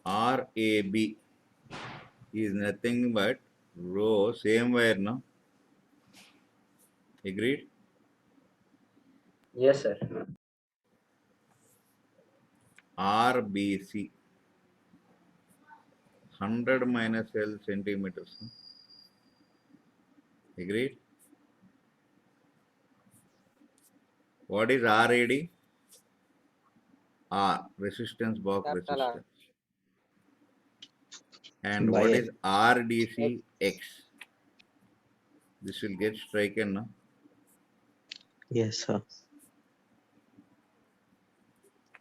[SPEAKER 1] RAB is nothing but row, same wire, no? Agreed?
[SPEAKER 2] Yes, sir.
[SPEAKER 1] RBC 100 minus L centimeters. No? Agreed? What is RAD? R, resistance box
[SPEAKER 3] Capital R.
[SPEAKER 1] resistance. And
[SPEAKER 7] By
[SPEAKER 1] what
[SPEAKER 7] L.
[SPEAKER 1] is RDC? X. This will get striken, no?
[SPEAKER 7] Yes, sir.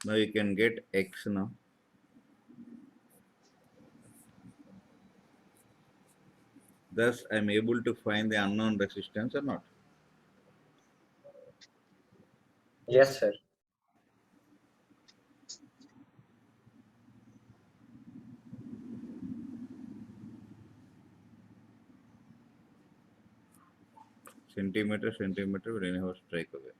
[SPEAKER 1] Now you can get X now. Thus, I am able to find the unknown resistance or not.
[SPEAKER 2] Yes, sir.
[SPEAKER 1] Centimeter will anyhow strike away.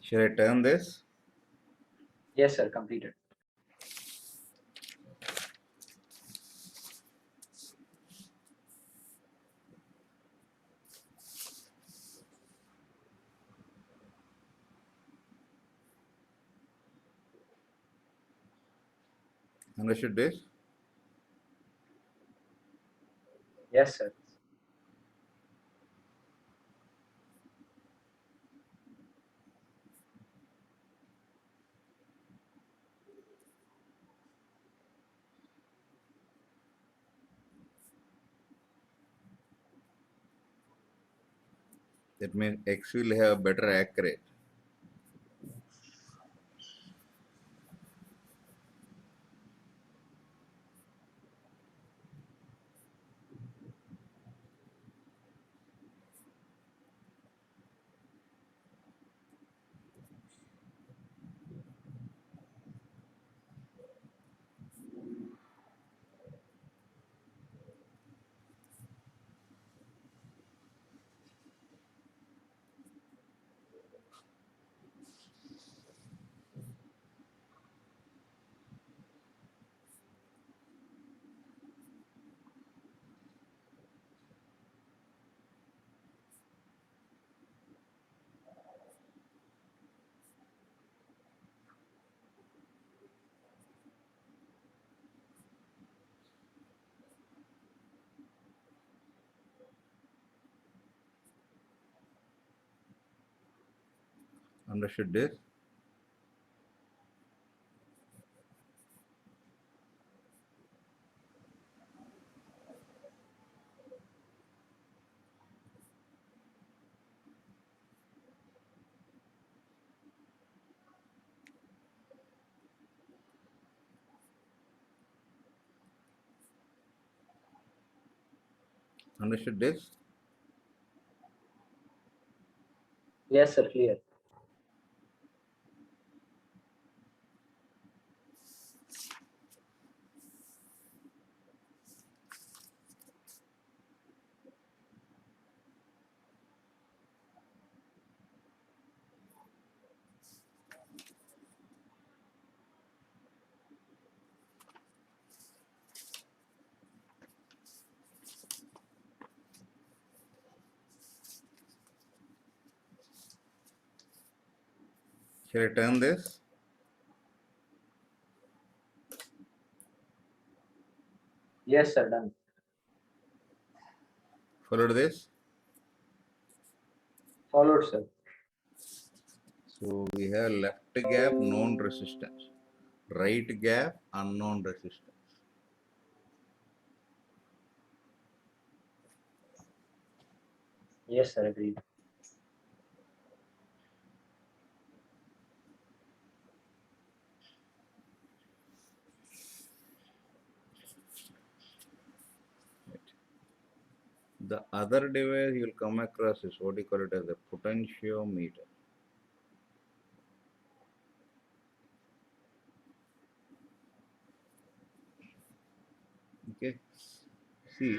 [SPEAKER 1] Shall I turn this?
[SPEAKER 2] Yes, sir. Completed.
[SPEAKER 1] Understood this?
[SPEAKER 2] Yes, sir.
[SPEAKER 1] That means X will have better accurate. Understood this? Understood this?
[SPEAKER 2] Yes, sir. Clear.
[SPEAKER 1] Shall I turn this?
[SPEAKER 2] Yes, sir. Done.
[SPEAKER 1] Followed this?
[SPEAKER 2] Followed, sir.
[SPEAKER 1] So we have left gap, known resistance. Right gap, unknown resistance.
[SPEAKER 2] Yes, sir. Agreed.
[SPEAKER 1] The other device you'll come across is what you call it as a potentiometer. Okay. See,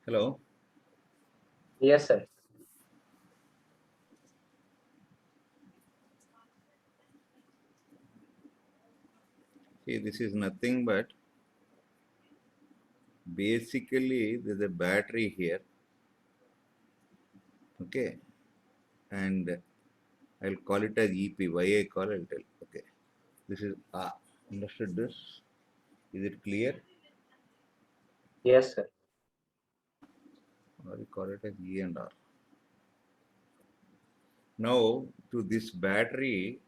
[SPEAKER 1] hello.
[SPEAKER 2] Yes, sir.
[SPEAKER 1] See, this is nothing but basically there's a battery here. Okay. And I'll call it as EP. Why I call it, I'll tell. Okay. This is R. Understood this? Is it clear?
[SPEAKER 2] Yes, sir.
[SPEAKER 1] Or we call it as E and R. Now, to this battery,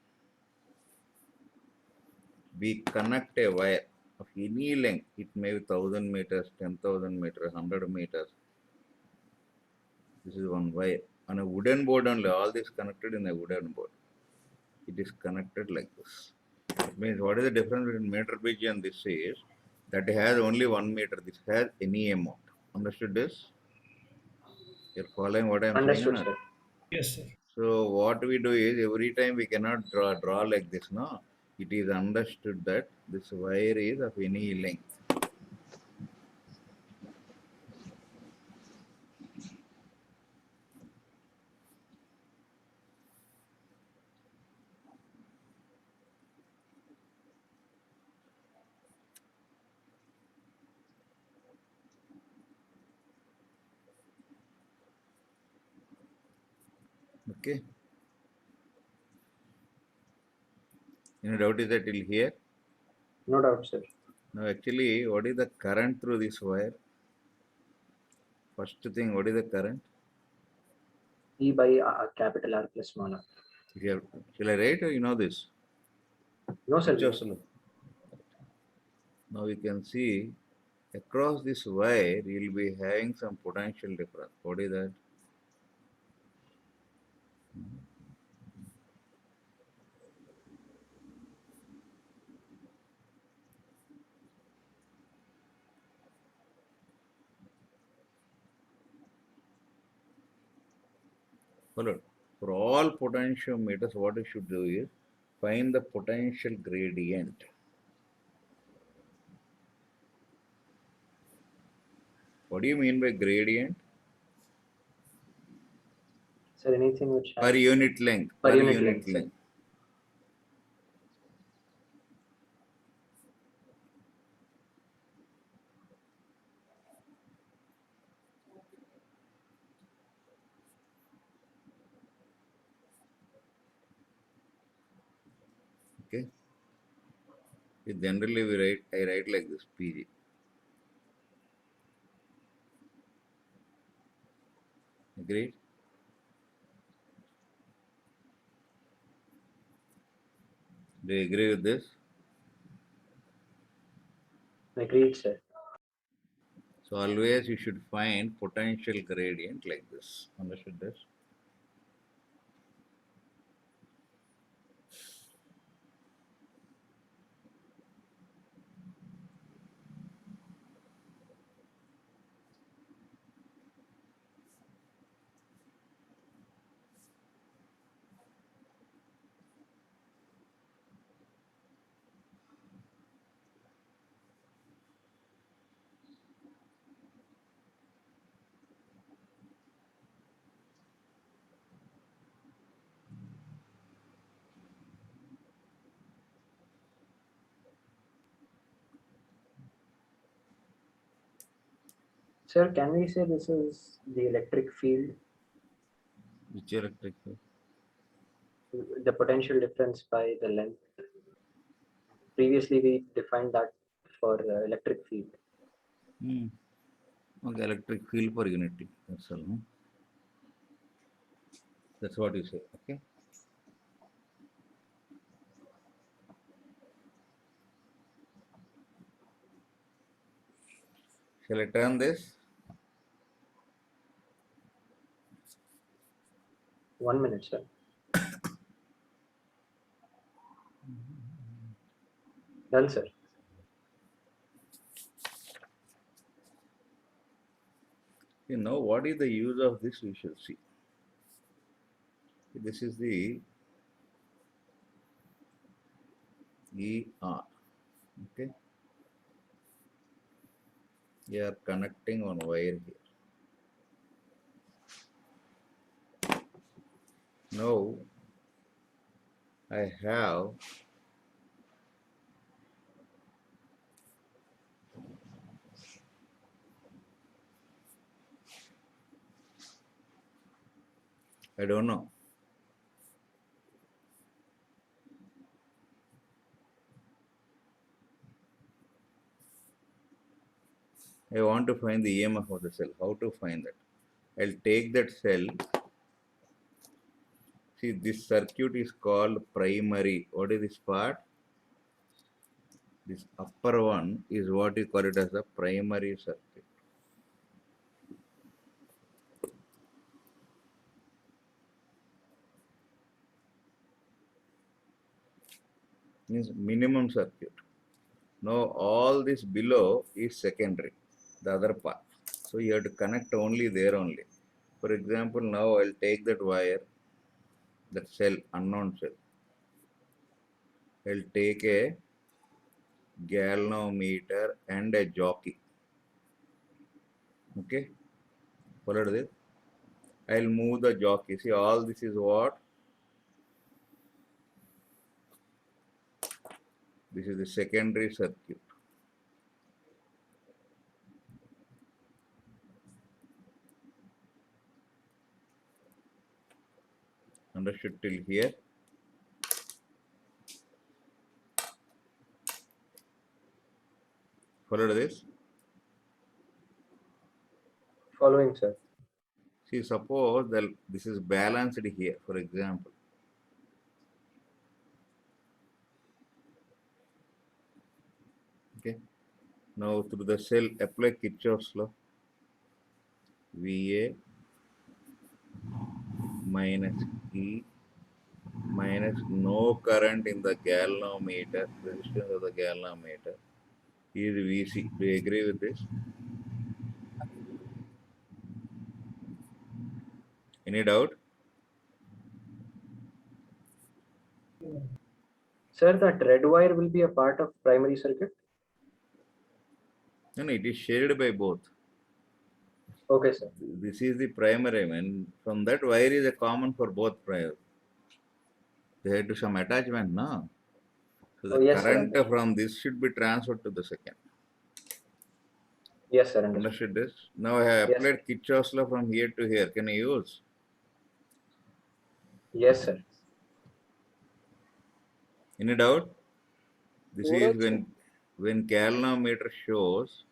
[SPEAKER 1] we connect a wire of any length. It may be 1000 meters, 10,000 meters, 100 meters. This is one wire. On a wooden board only, all this connected in a wooden board. It is connected like this. It means what is the difference between meter bridge and this is that has only 1 meter. This has any amount. Understood this? You're following what I am saying or
[SPEAKER 2] Understood,
[SPEAKER 1] not?
[SPEAKER 2] sir.
[SPEAKER 4] Yes, sir.
[SPEAKER 1] So what we do is every time we cannot draw like this, no? It is understood that this wire is of any length. Okay. Any doubt is that till here?
[SPEAKER 2] No doubt, sir.
[SPEAKER 1] Now actually, what is the current through this wire? First thing, what is the current?
[SPEAKER 2] E by capital R plus small r.
[SPEAKER 1] Here, shall I write or you know this?
[SPEAKER 2] No, sir.
[SPEAKER 1] Just look. Now we can see across this wire, you will be having some potential difference. What is that? Follow. For all potentiometers, what you should do is find the potential gradient. What do you mean by gradient?
[SPEAKER 2] Sir, anything which
[SPEAKER 1] Per
[SPEAKER 2] has
[SPEAKER 1] unit length.
[SPEAKER 2] Per unit length, sir.
[SPEAKER 1] Okay. Generally, I write like this, PG. Agreed? Do you agree with this?
[SPEAKER 2] agreed, sir.
[SPEAKER 1] So always you should find potential gradient like this. Understood this?
[SPEAKER 2] Sir, can we say this is the electric field,
[SPEAKER 1] Which electric field?
[SPEAKER 2] the potential difference by the length? Previously, we defined that for electric field.
[SPEAKER 1] Okay, electric field per unit. That's all. That's what you say. Okay. Shall I turn this?
[SPEAKER 2] 1 minute, sir. Done, sir.
[SPEAKER 1] You know what is the use of this? We shall see. This is the ER. Okay. You are connecting one wire here. Now I have I don't know. I want to find the EMF of the cell. How to find that? I'll take that cell. See, this circuit is called primary. What is this part? This upper one is what you call it as a primary circuit. Means minimum circuit. Now all this below is secondary, the other part. So you have to connect only there only. For example, now I'll take that wire, that cell, unknown cell. I'll take a galvanometer and a jockey. Okay, followed this. I'll move the jockey. See, all this is what? This is the secondary circuit. Understood till here? Followed this?
[SPEAKER 2] Following, sir.
[SPEAKER 1] See, suppose that this is balanced here, for example. Okay. Now through the cell, apply Kirchhoff's law. VA minus E minus no current in the galvanometer, resistance of the galvanometer is VC. Do you agree with this? Any doubt?
[SPEAKER 2] Sir, that red wire will be a part of primary circuit?
[SPEAKER 1] No, it is shared by both.
[SPEAKER 2] Okay, sir.
[SPEAKER 1] This is the primary one. From that wire is a common for both primary. They had to some attachment, no? So the
[SPEAKER 2] Oh, yes, sir.
[SPEAKER 1] current from this should be transferred to the second.
[SPEAKER 2] Yes, sir. Understood.
[SPEAKER 1] Understood this? Now I have
[SPEAKER 2] Yes.
[SPEAKER 1] applied Kirchhoff's law from here to here. Can I use?
[SPEAKER 2] Yes, sir.
[SPEAKER 1] Any doubt? This
[SPEAKER 5] No
[SPEAKER 1] is
[SPEAKER 5] doubt, sir.
[SPEAKER 1] when galvanometer shows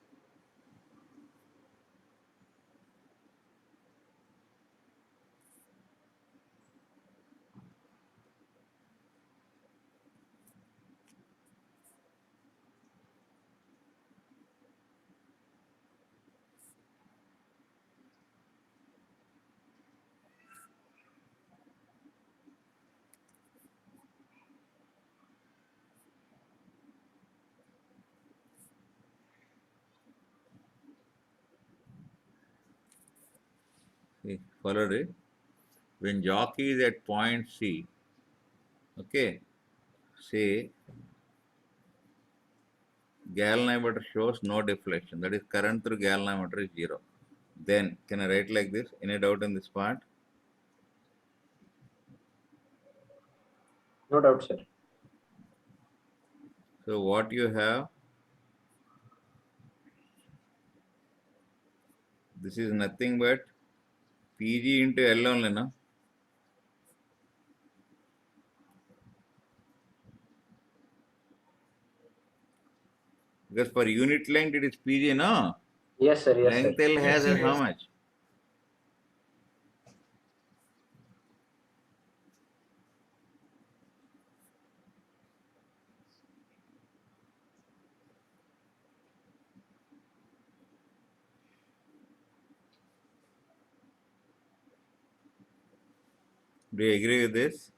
[SPEAKER 1] see, followed it. When jockey is at point C, okay, say galvanometer shows no deflection. That is current through galvanometer is 0. Then can I write like this? Any doubt in this part?
[SPEAKER 2] No doubt, sir.
[SPEAKER 1] So what you have, this is nothing but PG into L only, no? Because for unit length it is PG, no?
[SPEAKER 2] Yes, sir. Yes, sir.
[SPEAKER 1] Length L has as how much? Do you agree with this?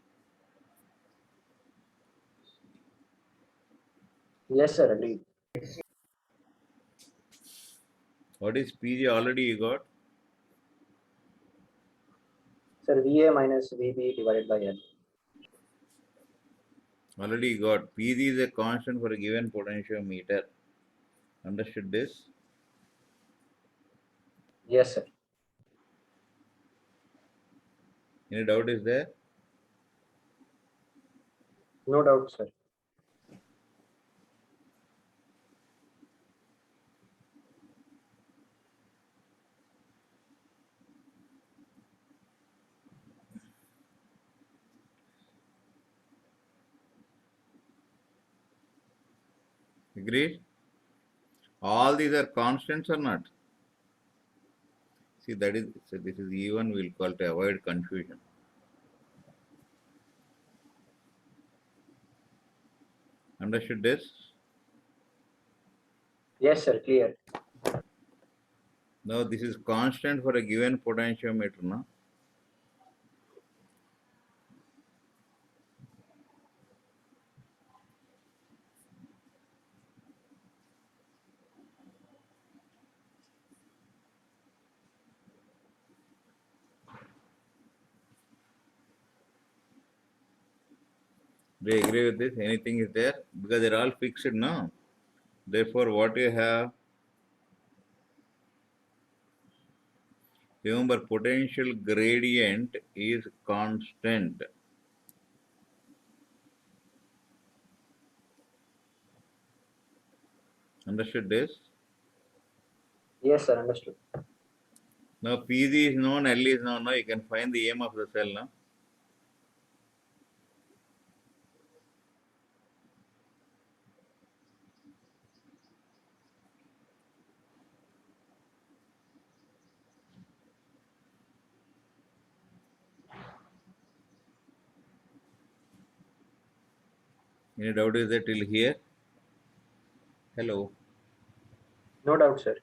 [SPEAKER 2] Yes, sir. Agreed.
[SPEAKER 1] What is PG already you got?
[SPEAKER 2] Sir, VA minus VB divided by L.
[SPEAKER 1] Already you got. PG is a constant for a given potentiometer. Understood this?
[SPEAKER 2] Yes, sir.
[SPEAKER 1] Any doubt is there?
[SPEAKER 2] No doubt, sir.
[SPEAKER 1] Agreed? All these are constants or not? See, that is, so this is E1, we'll call to avoid confusion. Understood this?
[SPEAKER 2] Yes, sir. Clear.
[SPEAKER 1] Now this is constant for a given potentiometer, no? Do you agree with this? Anything is there? Because they're all fixed, no? Therefore, what you have, remember potential gradient is constant. Understood this?
[SPEAKER 2] Yes, sir. Understood.
[SPEAKER 1] Now PG is known, L is known. Now you can find the aim of the cell now. Any doubt is there till here? Hello.
[SPEAKER 2] No doubt, sir.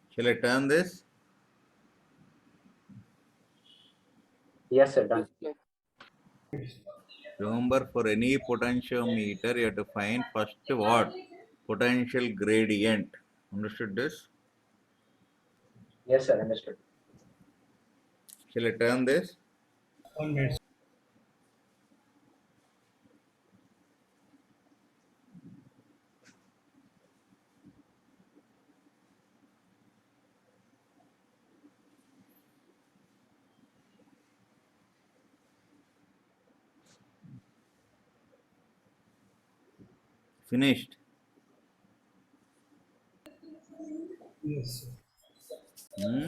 [SPEAKER 1] Shall I turn this?
[SPEAKER 2] Yes, sir. Done.
[SPEAKER 1] Remember, for any potentiometer, you have to find first what? Potential gradient. Understood this?
[SPEAKER 2] Yes, sir. Understood.
[SPEAKER 1] Shall I turn this?
[SPEAKER 4] 1 minute.
[SPEAKER 1] Finished.
[SPEAKER 4] Yes, sir.
[SPEAKER 1] Hmm?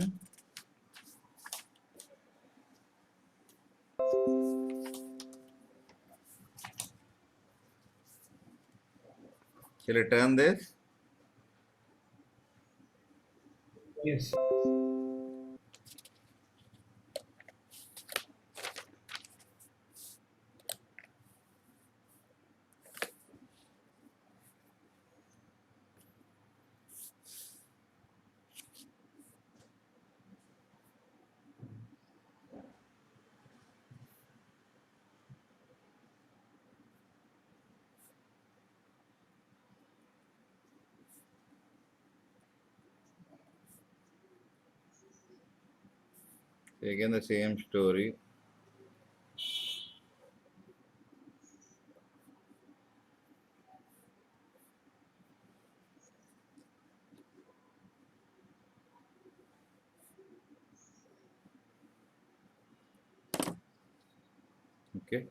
[SPEAKER 1] Shall I turn this?
[SPEAKER 4] Yes.
[SPEAKER 1] Again, the same story. Okay.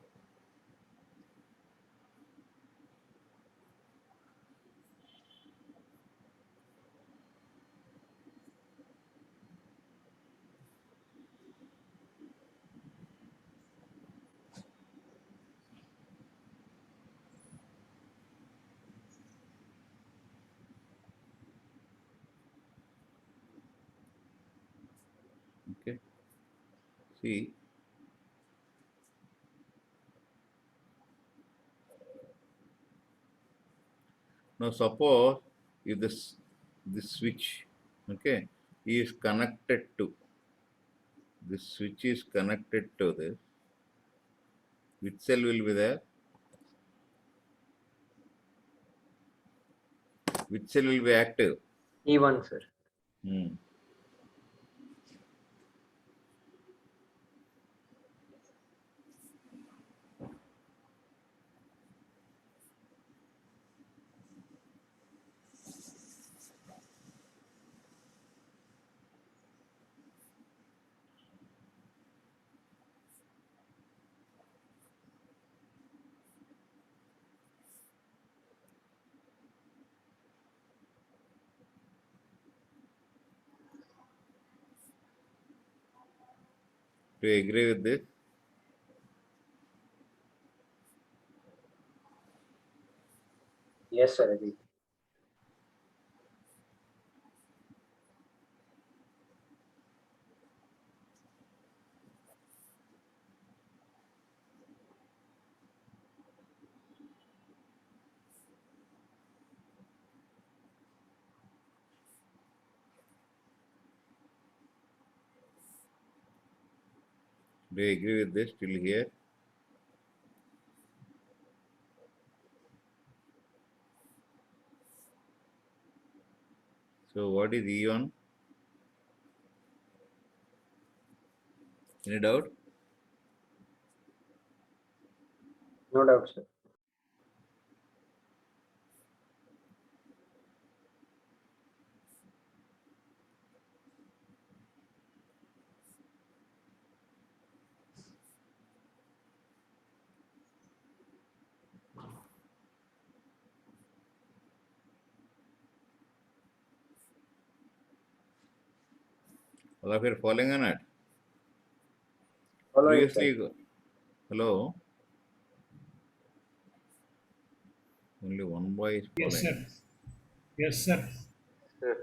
[SPEAKER 1] Okay. See, now suppose if this switch, okay, is connected to this switch is connected to this, which cell will be there? Which cell will be active?
[SPEAKER 2] E1, sir.
[SPEAKER 1] Hmm. Do you agree with this?
[SPEAKER 2] Yes, sir. Agreed.
[SPEAKER 1] Do you agree with this till here? So what is E1? Any doubt?
[SPEAKER 2] No doubt, sir.
[SPEAKER 1] All of you are following or not?
[SPEAKER 2] Following, sir.
[SPEAKER 1] Previously, hello? Only one boy is
[SPEAKER 8] Yes,
[SPEAKER 1] following.
[SPEAKER 8] sir. Yes, sir.
[SPEAKER 2] Sir.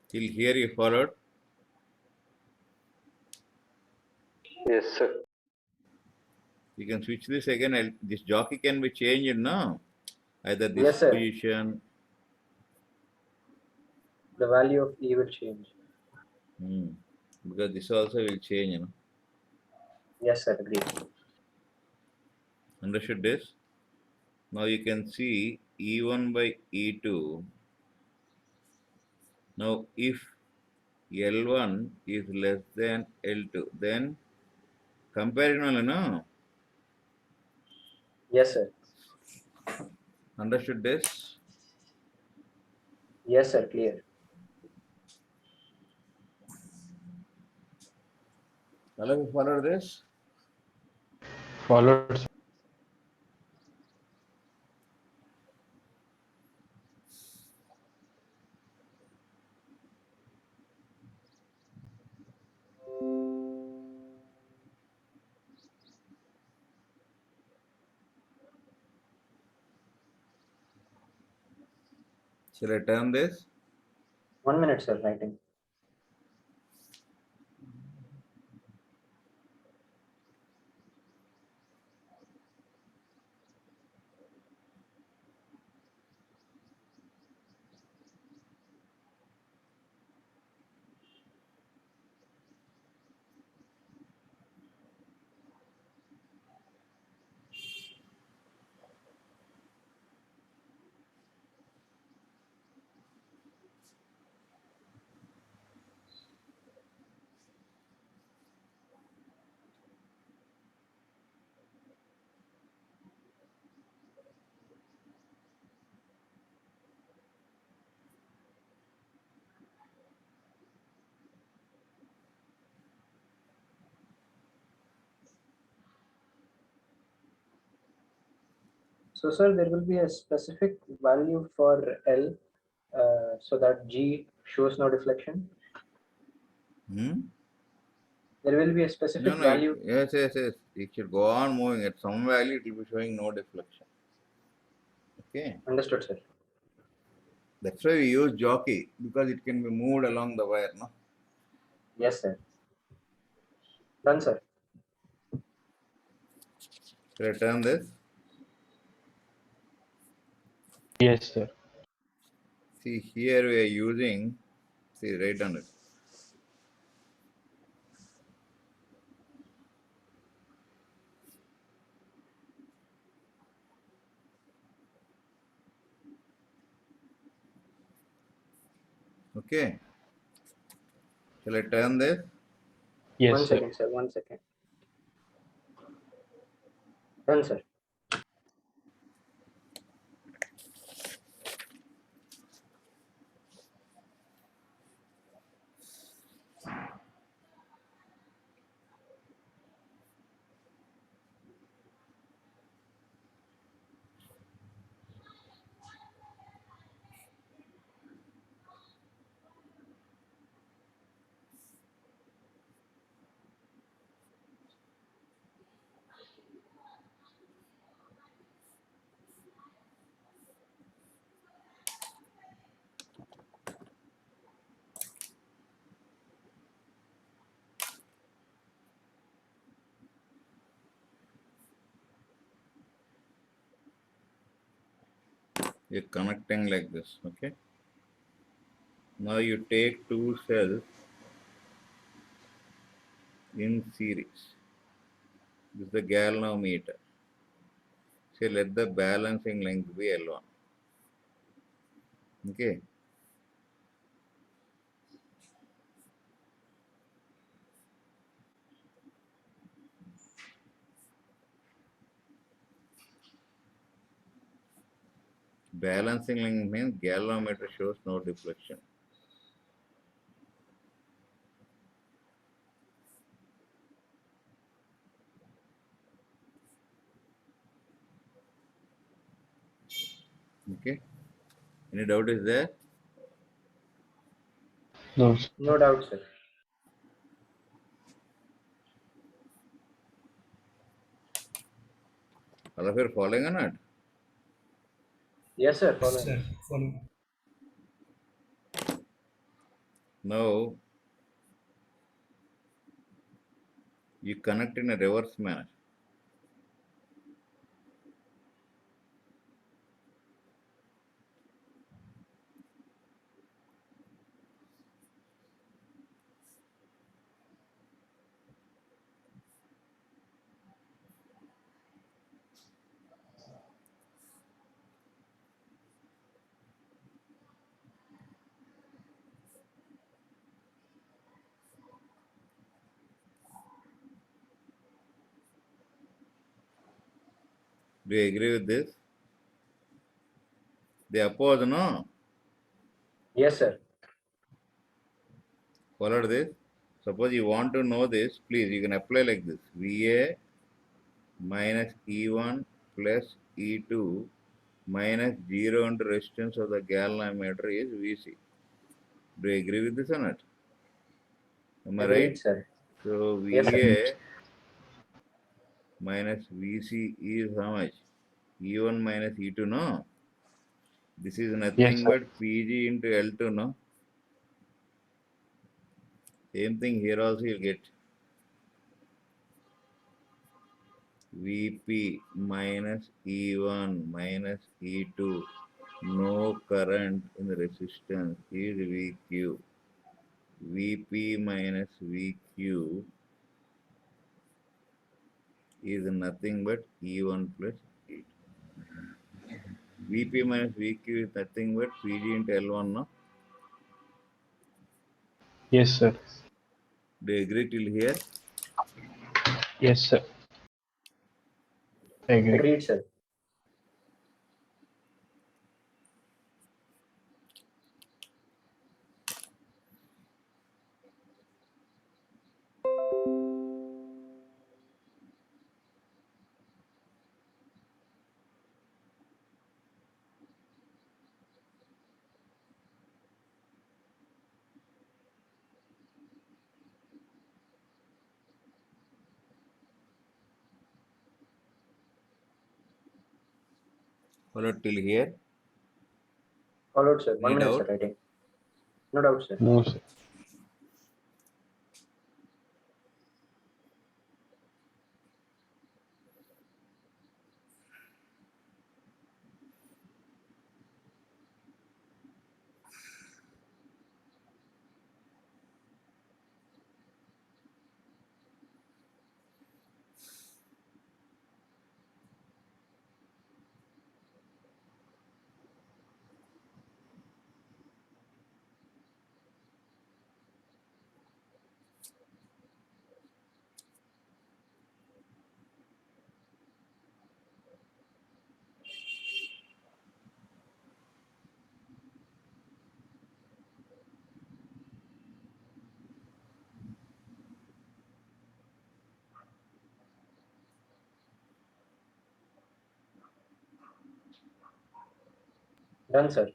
[SPEAKER 1] Till here you followed.
[SPEAKER 2] Yes, sir.
[SPEAKER 1] You can switch this again. This jockey can be changed, no? Either this
[SPEAKER 2] Yes, sir.
[SPEAKER 1] position.
[SPEAKER 2] The value of E will change.
[SPEAKER 1] Because this also will change, you know.
[SPEAKER 2] Yes, sir. Agreed.
[SPEAKER 1] Understood this? Now you can see E1 by E2. Now if L1 is less than L2, then comparison, no?
[SPEAKER 2] Yes, sir.
[SPEAKER 1] Understood this?
[SPEAKER 2] Yes, sir. Clear.
[SPEAKER 1] All of you follow this?
[SPEAKER 6] Followed, sir.
[SPEAKER 1] Shall I turn this?
[SPEAKER 2] 1 minute, sir. Writing. So, sir, there will be a specific value for L so that G shows no deflection.
[SPEAKER 1] Hmm?
[SPEAKER 2] There will be a
[SPEAKER 1] No,
[SPEAKER 2] specific
[SPEAKER 1] no,
[SPEAKER 2] value.
[SPEAKER 1] yes. It should go on moving. At some value, it will be showing no deflection. Okay.
[SPEAKER 2] Understood, sir.
[SPEAKER 1] That's why we use jockey, because it can be moved along the wire, no?
[SPEAKER 2] Yes, sir. Done, sir.
[SPEAKER 1] Shall I turn this?
[SPEAKER 6] Yes, sir.
[SPEAKER 1] See, here we are using, see, right on it. Okay. Shall I turn this?
[SPEAKER 6] Yes,
[SPEAKER 2] One
[SPEAKER 6] sir.
[SPEAKER 2] second, sir. 1 second. Done, sir.
[SPEAKER 1] You're connecting like this, okay? Now you take two cells in series. This is the galvanometer. Say let the balancing length be L1. Okay. Balancing length means galvanometer shows no deflection. Okay. Any doubt is there?
[SPEAKER 6] No, sir.
[SPEAKER 2] No doubt, sir.
[SPEAKER 1] All of you are following or not?
[SPEAKER 2] Yes, sir.
[SPEAKER 8] Yes,
[SPEAKER 2] Following.
[SPEAKER 8] sir. Follow.
[SPEAKER 1] Now you connect in a reverse manner. Do you agree with this? They oppose, no?
[SPEAKER 2] Yes, sir.
[SPEAKER 1] Followed this. Suppose you want to know this, please, you can apply like this. VA minus E1 plus E2 minus 0 into resistance of the galvanometer is VC. Do you agree with this or not? Am I right?
[SPEAKER 2] Agreed, sir.
[SPEAKER 1] So
[SPEAKER 2] Yes, sir.
[SPEAKER 1] VA minus VC is how much? E1 minus E2, no? This is
[SPEAKER 6] Yes,
[SPEAKER 1] nothing
[SPEAKER 6] sir.
[SPEAKER 1] but PG into L2, no? Same thing here also you'll get. Vp minus E1 minus E2, no current in the resistance is Vq. Vp minus Vq is nothing but E1 plus E2. Vp minus Vq is nothing but Pg into L1, no?
[SPEAKER 6] Yes, sir.
[SPEAKER 1] Do you agree till here?
[SPEAKER 6] Yes, sir. I agree.
[SPEAKER 2] Agreed, sir.
[SPEAKER 1] Followed till here?
[SPEAKER 2] Followed, sir.
[SPEAKER 1] Any
[SPEAKER 2] 1 minute, sir.
[SPEAKER 1] doubt?
[SPEAKER 2] Writing. No doubt, sir.
[SPEAKER 6] No, sir.
[SPEAKER 2] Done, sir.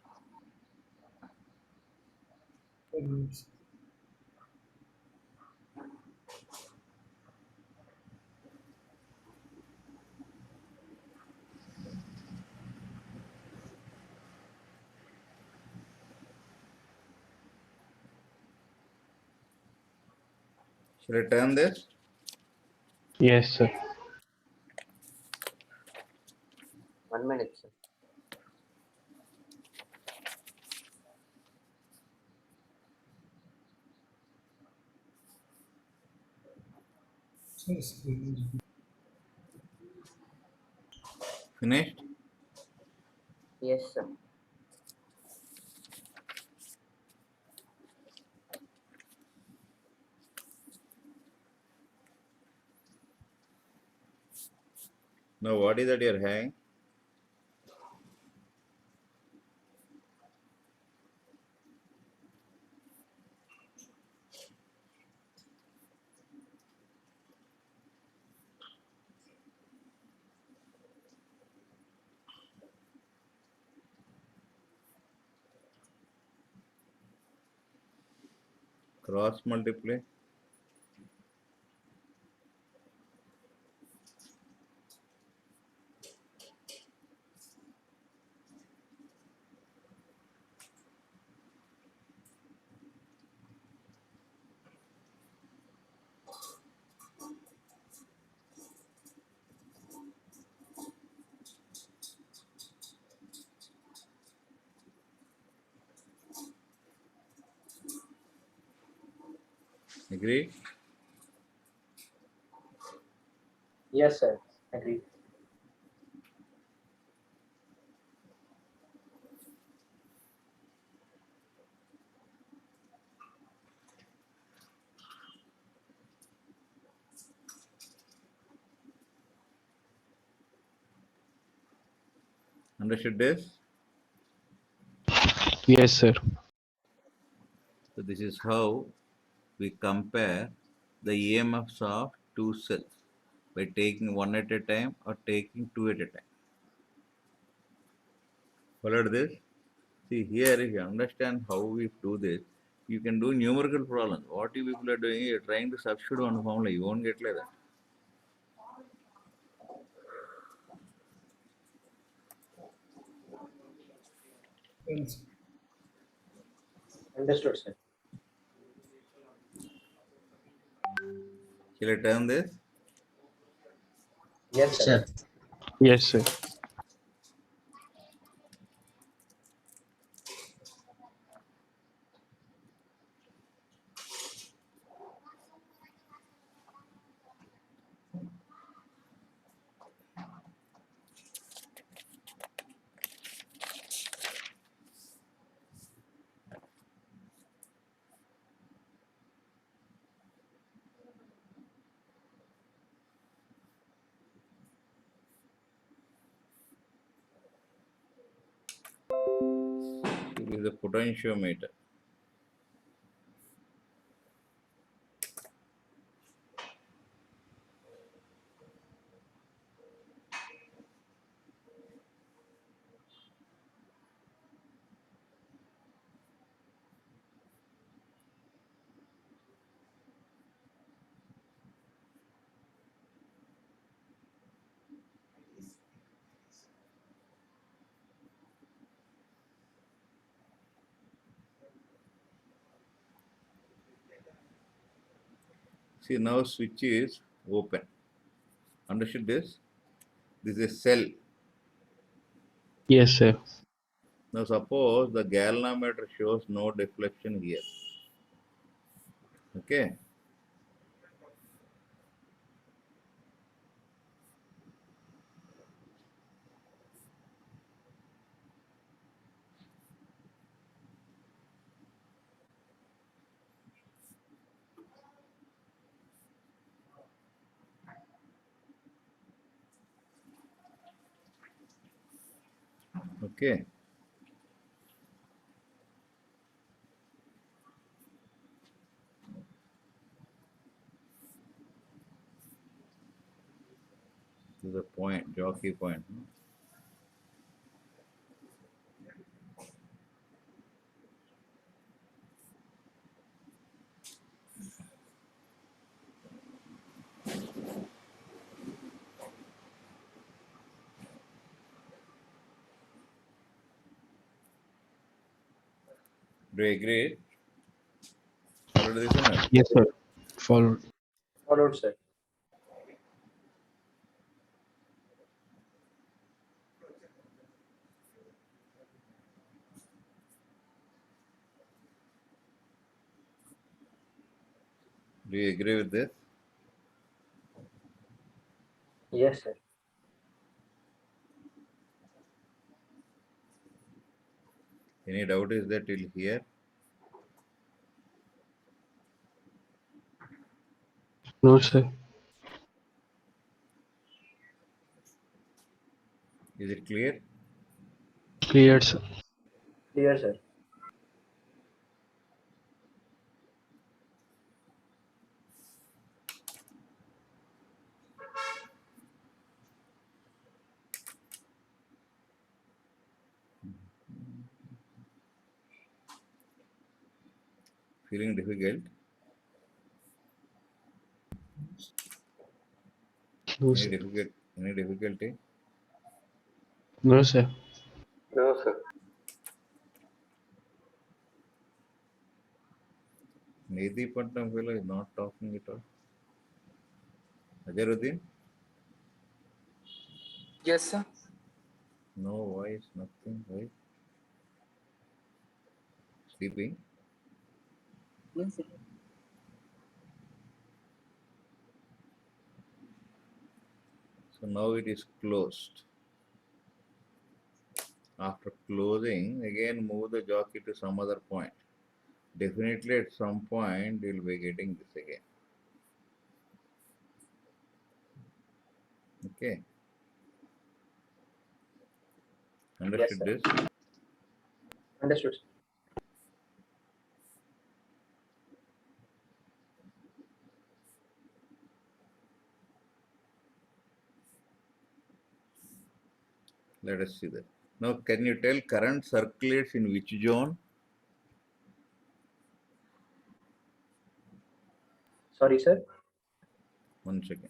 [SPEAKER 8] Follow.
[SPEAKER 1] Should I turn this?
[SPEAKER 6] Yes, sir.
[SPEAKER 2] 1 minute, sir.
[SPEAKER 8] Sir,
[SPEAKER 1] Finished?
[SPEAKER 2] Yes, sir.
[SPEAKER 1] Now what is that you're having? cross multiply. Agree?
[SPEAKER 2] Yes, sir. Agreed.
[SPEAKER 1] Understood this?
[SPEAKER 6] Yes, sir.
[SPEAKER 1] So this is how we compare the EMFs of two cells by taking one at a time or taking two at a time. Followed this? See here, if you understand how we do this, you can do numerical problems. What you people are doing, you're trying to substitute one formula, you won't get like that.
[SPEAKER 8] Yes.
[SPEAKER 2] Understood, sir.
[SPEAKER 1] Shall I turn this?
[SPEAKER 2] Yes, sir.
[SPEAKER 6] Yes, sir.
[SPEAKER 1] This is a potentiometer. See, now switch is open. Understood this? This is a cell.
[SPEAKER 6] Yes, sir.
[SPEAKER 1] Now suppose the galvanometer shows no deflection here. Okay. Okay. This is a point, jockey point. Do you agree? Follow this or not?
[SPEAKER 6] Yes, sir. Followed.
[SPEAKER 2] Followed, sir.
[SPEAKER 1] Do you agree with this?
[SPEAKER 2] Yes, sir.
[SPEAKER 1] Any doubt is there till here?
[SPEAKER 6] No, sir.
[SPEAKER 1] Is it clear?
[SPEAKER 6] Clear, sir.
[SPEAKER 2] Clear, sir.
[SPEAKER 1] Feeling difficult?
[SPEAKER 6] No,
[SPEAKER 1] Any
[SPEAKER 6] sir.
[SPEAKER 1] difficulty?
[SPEAKER 6] No, sir.
[SPEAKER 5] No, sir.
[SPEAKER 1] Nidhi Patnam fellow is not talking at all. Ajaruddin?
[SPEAKER 5] Yes, sir.
[SPEAKER 1] No voice, nothing. Why? Sleeping?
[SPEAKER 5] Yes, sir.
[SPEAKER 1] So now it is closed. After closing, again move the jockey to some other point. Definitely at some point you will be getting this again. Okay. Understood
[SPEAKER 2] sir.
[SPEAKER 1] this?
[SPEAKER 2] Understood.
[SPEAKER 1] Let us see that. Now can you tell current circulates in which zone?
[SPEAKER 2] Sorry, sir.
[SPEAKER 1] 1 second.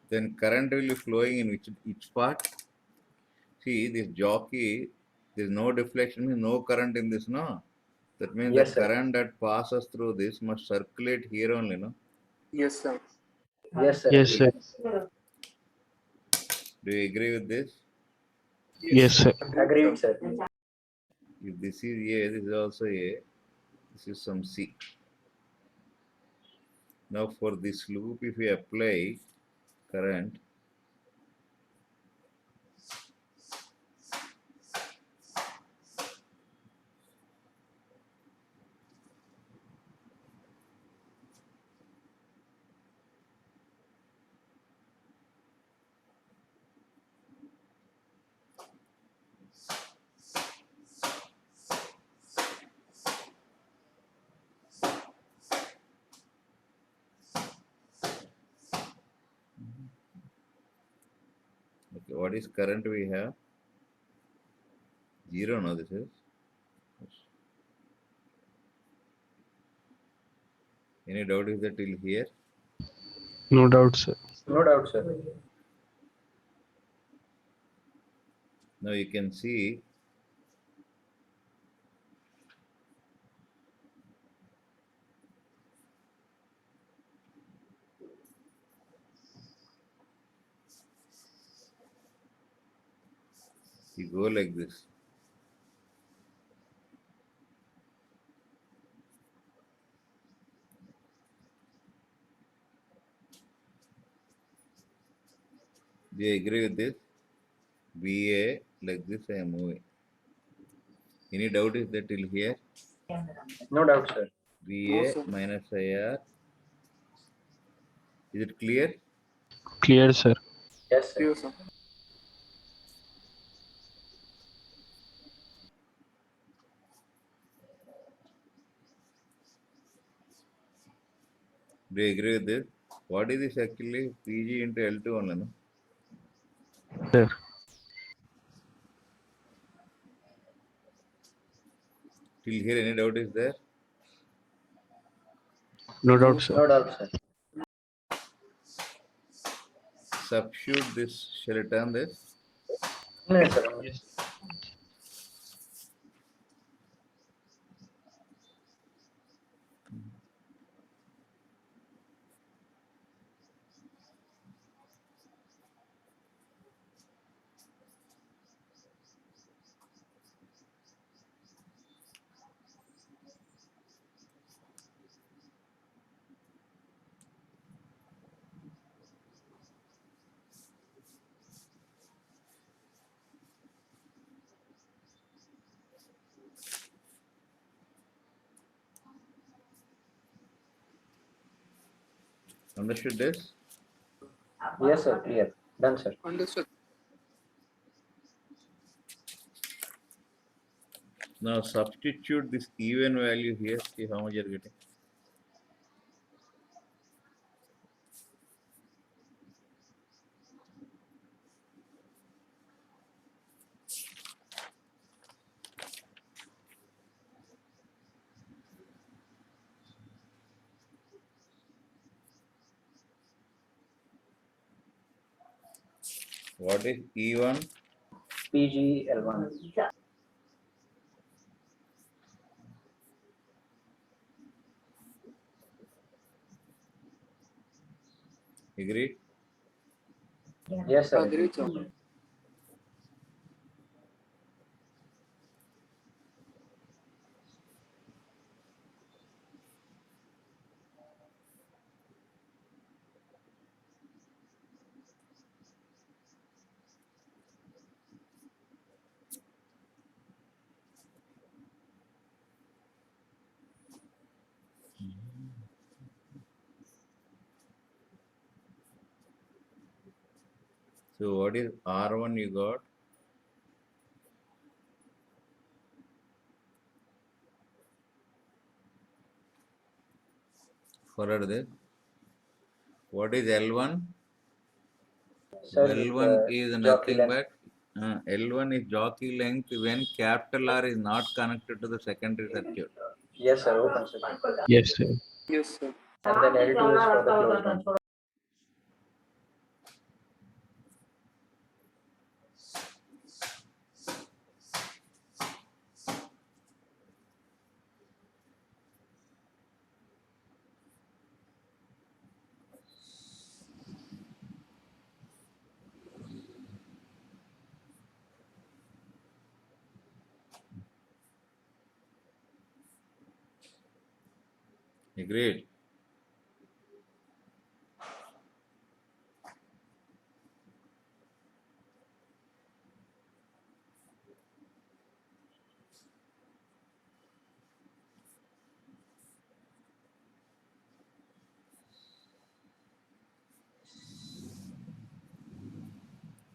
[SPEAKER 1] Then current will be flowing in which part? See, this jockey, there is no deflection, means no current in this, no? That means
[SPEAKER 2] Yes,
[SPEAKER 1] the
[SPEAKER 2] sir.
[SPEAKER 1] current that passes through this must circulate here only, no?
[SPEAKER 5] Yes, sir.
[SPEAKER 2] Yes, sir.
[SPEAKER 6] Yes, sir.
[SPEAKER 1] Do you agree with this?
[SPEAKER 6] Yes, sir.
[SPEAKER 2] Agreed, sir.
[SPEAKER 1] If this is A, this is also A. This is some C. Now for this loop, if we apply current, okay, what is current we have? 0, no, this is. Any doubt is that till here?
[SPEAKER 6] No doubt, sir.
[SPEAKER 2] No doubt, sir.
[SPEAKER 1] Now you can see you go like this. Do you agree with this? VA like this I am moving. Any doubt is that till here?
[SPEAKER 2] No doubt, sir.
[SPEAKER 1] VA
[SPEAKER 5] sir.
[SPEAKER 1] minus IR. Is it clear?
[SPEAKER 6] Clear, sir.
[SPEAKER 2] Yes, sir.
[SPEAKER 5] Yes, sir.
[SPEAKER 1] Do you agree with this? What is this actually? PG into L2 only, no?
[SPEAKER 6] Sir.
[SPEAKER 1] Till here, any doubt is there?
[SPEAKER 6] No doubt, sir.
[SPEAKER 2] No doubt, sir.
[SPEAKER 1] Substitute this, shall I turn this?
[SPEAKER 2] No, sir.
[SPEAKER 1] Understood this?
[SPEAKER 2] Yes, sir. Clear. Done, sir.
[SPEAKER 1] Now substitute this even value here. See how much you're getting. What is E1?
[SPEAKER 2] PGL1.
[SPEAKER 1] Agree?
[SPEAKER 2] Yes, sir.
[SPEAKER 5] Agreed, sir.
[SPEAKER 1] So what is R1 you got? Forward this. What is L1?
[SPEAKER 2] Sir,
[SPEAKER 1] L1 is
[SPEAKER 2] jockey
[SPEAKER 1] nothing
[SPEAKER 2] length.
[SPEAKER 1] but L1 is jockey length when capital R is not connected to the secondary circuit.
[SPEAKER 2] Yes, sir. Open circuit.
[SPEAKER 6] Yes, sir.
[SPEAKER 5] Yes, sir.
[SPEAKER 2] And then L2 is for the closed one.
[SPEAKER 1] Agreed.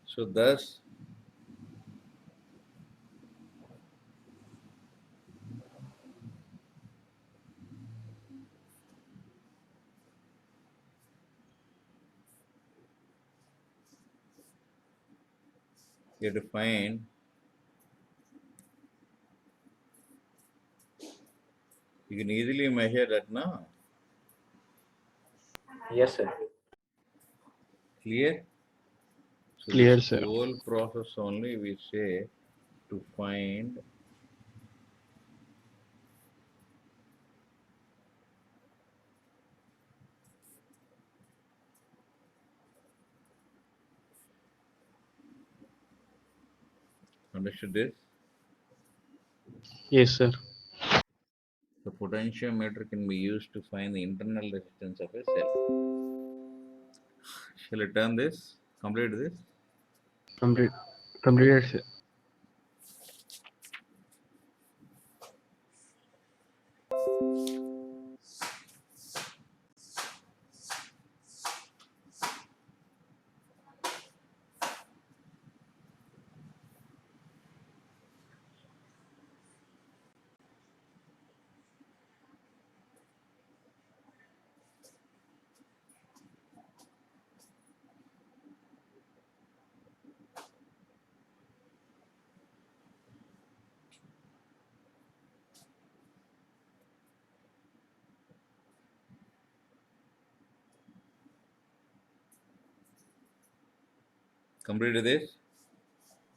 [SPEAKER 1] So thus you have to find you can easily measure that now.
[SPEAKER 2] Yes, sir.
[SPEAKER 1] Clear? So
[SPEAKER 6] Clear,
[SPEAKER 1] this
[SPEAKER 6] sir.
[SPEAKER 1] whole process only we say to find understood this?
[SPEAKER 6] Yes, sir.
[SPEAKER 1] The potentiometer can be used to find the internal resistance of a cell. Shall I turn this? Complete this?
[SPEAKER 6] Complete. Completed, sir.
[SPEAKER 1] Complete this?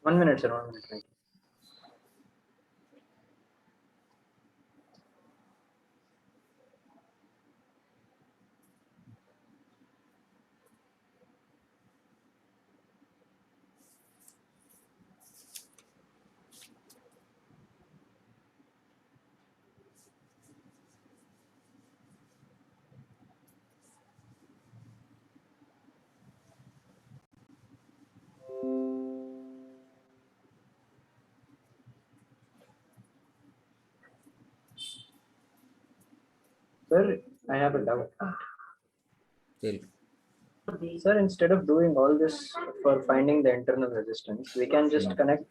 [SPEAKER 2] 1 minute, sir. 1 minute. Right. Sir, I have a doubt.
[SPEAKER 1] Tell.
[SPEAKER 2] Sir, instead of doing all this for finding the internal resistance, we can just connect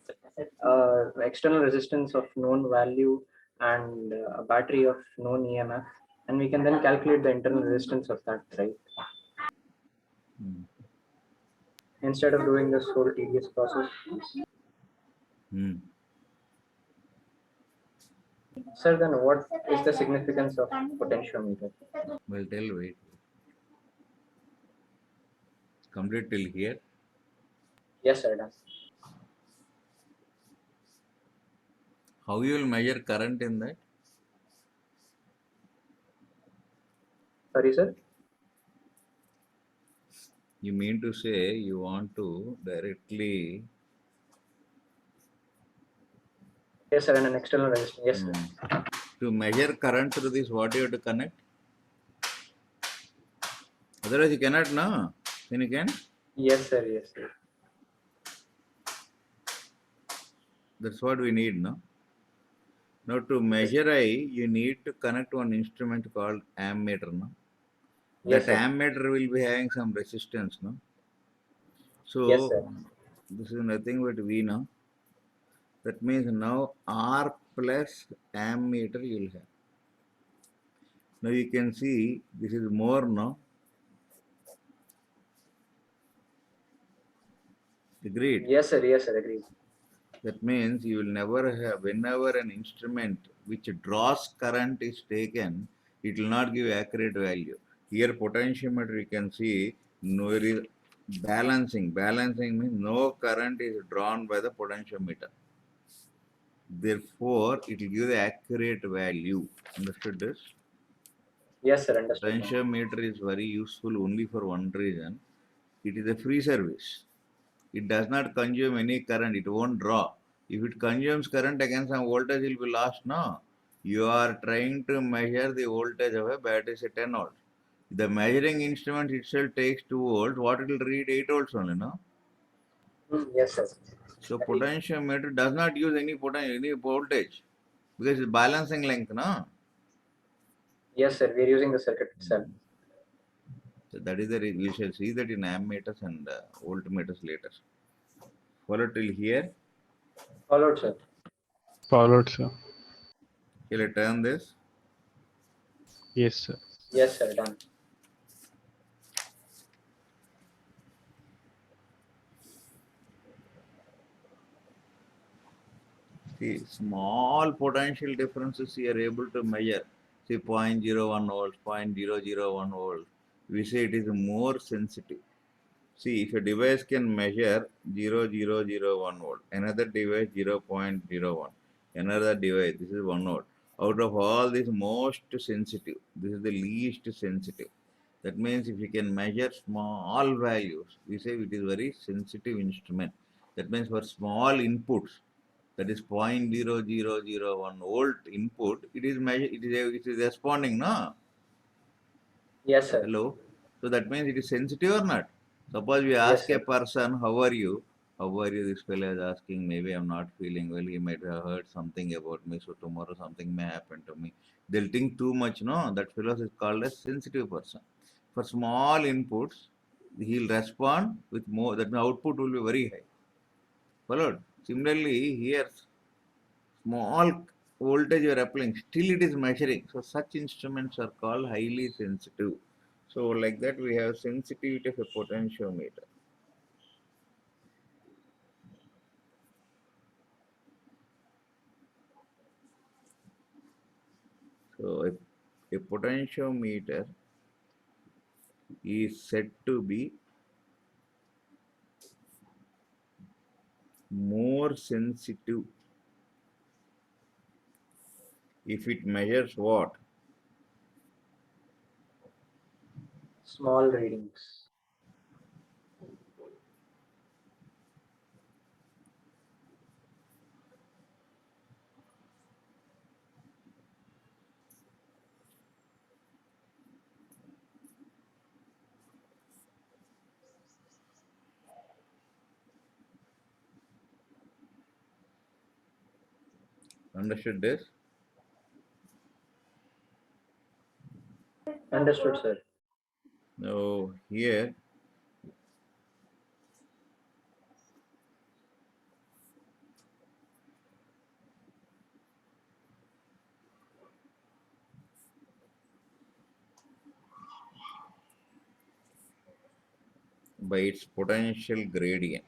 [SPEAKER 2] external resistance of known value and a battery of known EMF, and we can then calculate the internal resistance of that, right?
[SPEAKER 1] Hmm.
[SPEAKER 2] Instead of doing this whole tedious process.
[SPEAKER 1] Hmm.
[SPEAKER 2] Sir, then what is the significance of potentiometer?
[SPEAKER 1] Well, wait. Complete till here.
[SPEAKER 2] Yes, sir, done.
[SPEAKER 1] How you will measure current in that?
[SPEAKER 2] Sorry, sir.
[SPEAKER 1] You mean to say you want to directly
[SPEAKER 2] Yes, sir, and an external resistance. Yes, sir.
[SPEAKER 1] to measure current through this, what you have to connect? Otherwise you cannot, no? Then you can?
[SPEAKER 2] Yes, sir. Yes, sir.
[SPEAKER 1] That's what we need, no? Now to measure I, you need to connect one instrument called ammeter, no?
[SPEAKER 2] Yes,
[SPEAKER 1] That
[SPEAKER 2] sir.
[SPEAKER 1] ammeter will be having some resistance, no?
[SPEAKER 2] Yes,
[SPEAKER 1] So
[SPEAKER 2] sir.
[SPEAKER 1] this is nothing but V now. That means now R plus ammeter you will have. Now you can see this is more, no? Agreed.
[SPEAKER 2] Yes, sir. Yes, sir. Agreed.
[SPEAKER 1] That means you will never have, whenever an instrument which draws current is taken, it will not give accurate value. Here potentiometer you can see no, there is balancing. Balancing means no current is drawn by the potentiometer. Therefore, it will give the accurate value. Understood this?
[SPEAKER 2] Yes, sir. Understood.
[SPEAKER 1] Potentiometer is very useful only for one reason. It is a free service. It does not consume any current. It won't draw. If it consumes current, again some voltage will be lost. No. You are trying to measure the voltage of a battery, say 10 volts. The measuring instrument itself takes 2 volts. What it will read 8 volts only, no?
[SPEAKER 2] Yes, sir.
[SPEAKER 1] So potentiometer does not use any any voltage because it's balancing length, no?
[SPEAKER 2] Yes, sir. We're using the circuit itself.
[SPEAKER 1] So that is the reason. We shall see that in ammeters and voltmeters later. Follow till here.
[SPEAKER 2] Followed, sir.
[SPEAKER 6] Followed, sir.
[SPEAKER 1] Shall I turn this?
[SPEAKER 6] Yes, sir.
[SPEAKER 2] Yes, sir. Done.
[SPEAKER 1] See, small potential differences you are able to measure. See, 0.01 volts, 0.001 volts. We say it is more sensitive. See, if a device can measure 0.001 volt, another device 0.01, another device, this is 1 volt. Out of all this, most sensitive, this is the least sensitive. That means if you can measure small values, we say it is very sensitive instrument. That means for small inputs, that is 0.0001 volt input, it is measure, it is responding, no?
[SPEAKER 2] Yes, sir.
[SPEAKER 1] Hello. So that means it is sensitive or not? Suppose we
[SPEAKER 2] Yes,
[SPEAKER 1] ask a
[SPEAKER 2] sir.
[SPEAKER 1] person, how are you? How are you? This fellow is asking, maybe I'm not feeling well. He might have heard something about me, so tomorrow something may happen to me. They'll think too much, no? That fellow is called a sensitive person. For small inputs, he'll respond with more, that output will be very high. Followed? Similarly, here, small voltage you are applying, still it is measuring. So such instruments are called highly sensitive. So like that we have sensitivity of a potentiometer. So a potentiometer is said to be more sensitive if it measures what?
[SPEAKER 2] Small readings.
[SPEAKER 1] Understood this?
[SPEAKER 2] Understood, sir.
[SPEAKER 1] Now here by its potential gradient.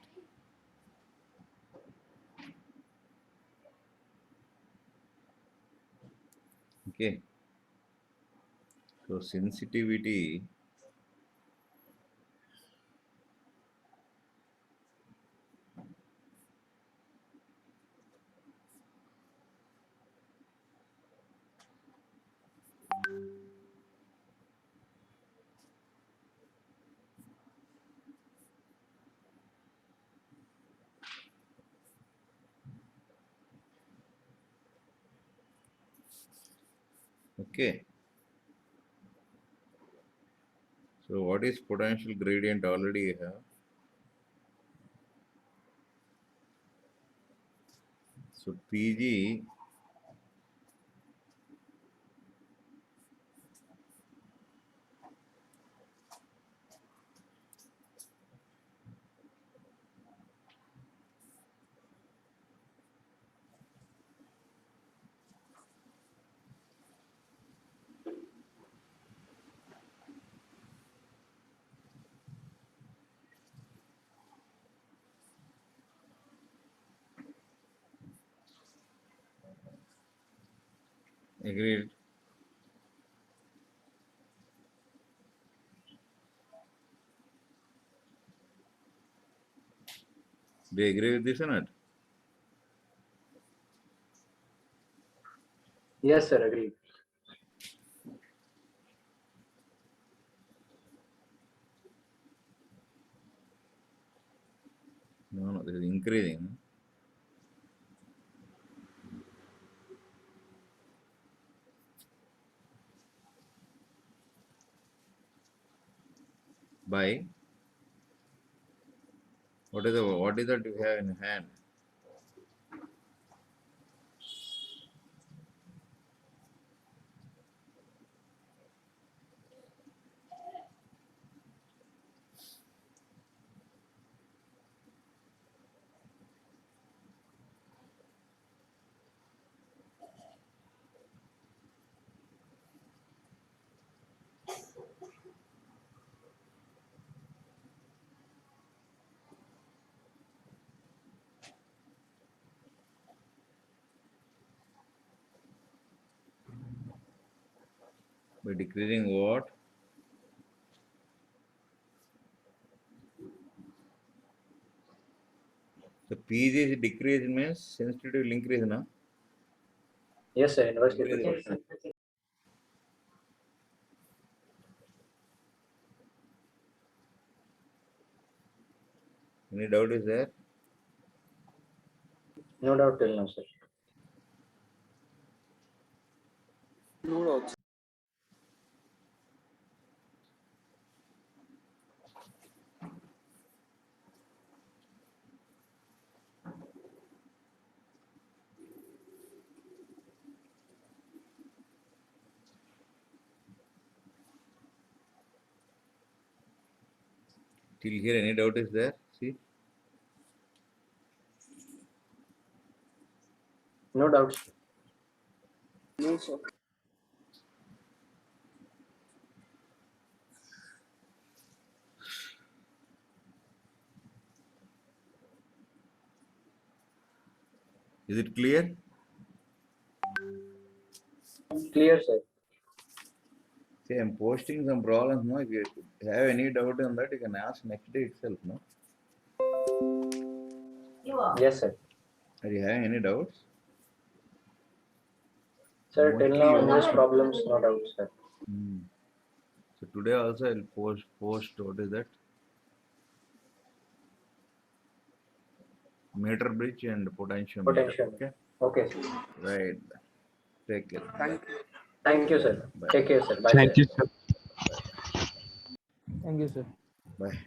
[SPEAKER 1] Okay. So sensitivity okay. So what is potential gradient already you have? So PG agreed. Do you agree with this or not?
[SPEAKER 2] Yes, sir. Agreed.
[SPEAKER 1] No, this is increasing. By what is that you have in hand? By decreasing what? So PG is decrease means sensitivity will increase, na?
[SPEAKER 2] Yes, sir. Inversely
[SPEAKER 1] Increase.
[SPEAKER 2] proportional.
[SPEAKER 1] Any doubt is there?
[SPEAKER 2] No doubt till now, sir.
[SPEAKER 5] No doubts.
[SPEAKER 1] Till here, any doubt is there? See?
[SPEAKER 2] No doubts.
[SPEAKER 5] No, sir.
[SPEAKER 1] Is it clear?
[SPEAKER 2] Clear, sir.
[SPEAKER 1] See, I'm posting some problems, no? If you have any doubt on that, you can ask next day itself, no?
[SPEAKER 2] Yes, sir.
[SPEAKER 1] Are you having any doubts?
[SPEAKER 2] Sir, till
[SPEAKER 1] Mostly
[SPEAKER 2] now,
[SPEAKER 1] you-
[SPEAKER 2] these problems, no doubts, sir.
[SPEAKER 1] Hmm. So today also I'll post what is that? Meter bridge and potentiometer.
[SPEAKER 2] Potential.
[SPEAKER 1] Okay.
[SPEAKER 2] Okay, sir.
[SPEAKER 1] Right. Take care.
[SPEAKER 5] Thank you.
[SPEAKER 2] Thank you, sir.
[SPEAKER 1] Bye.
[SPEAKER 2] Take care, sir. Bye,
[SPEAKER 6] Thank
[SPEAKER 2] sir.
[SPEAKER 6] you, sir.
[SPEAKER 4] Thank you, sir.
[SPEAKER 1] Bye.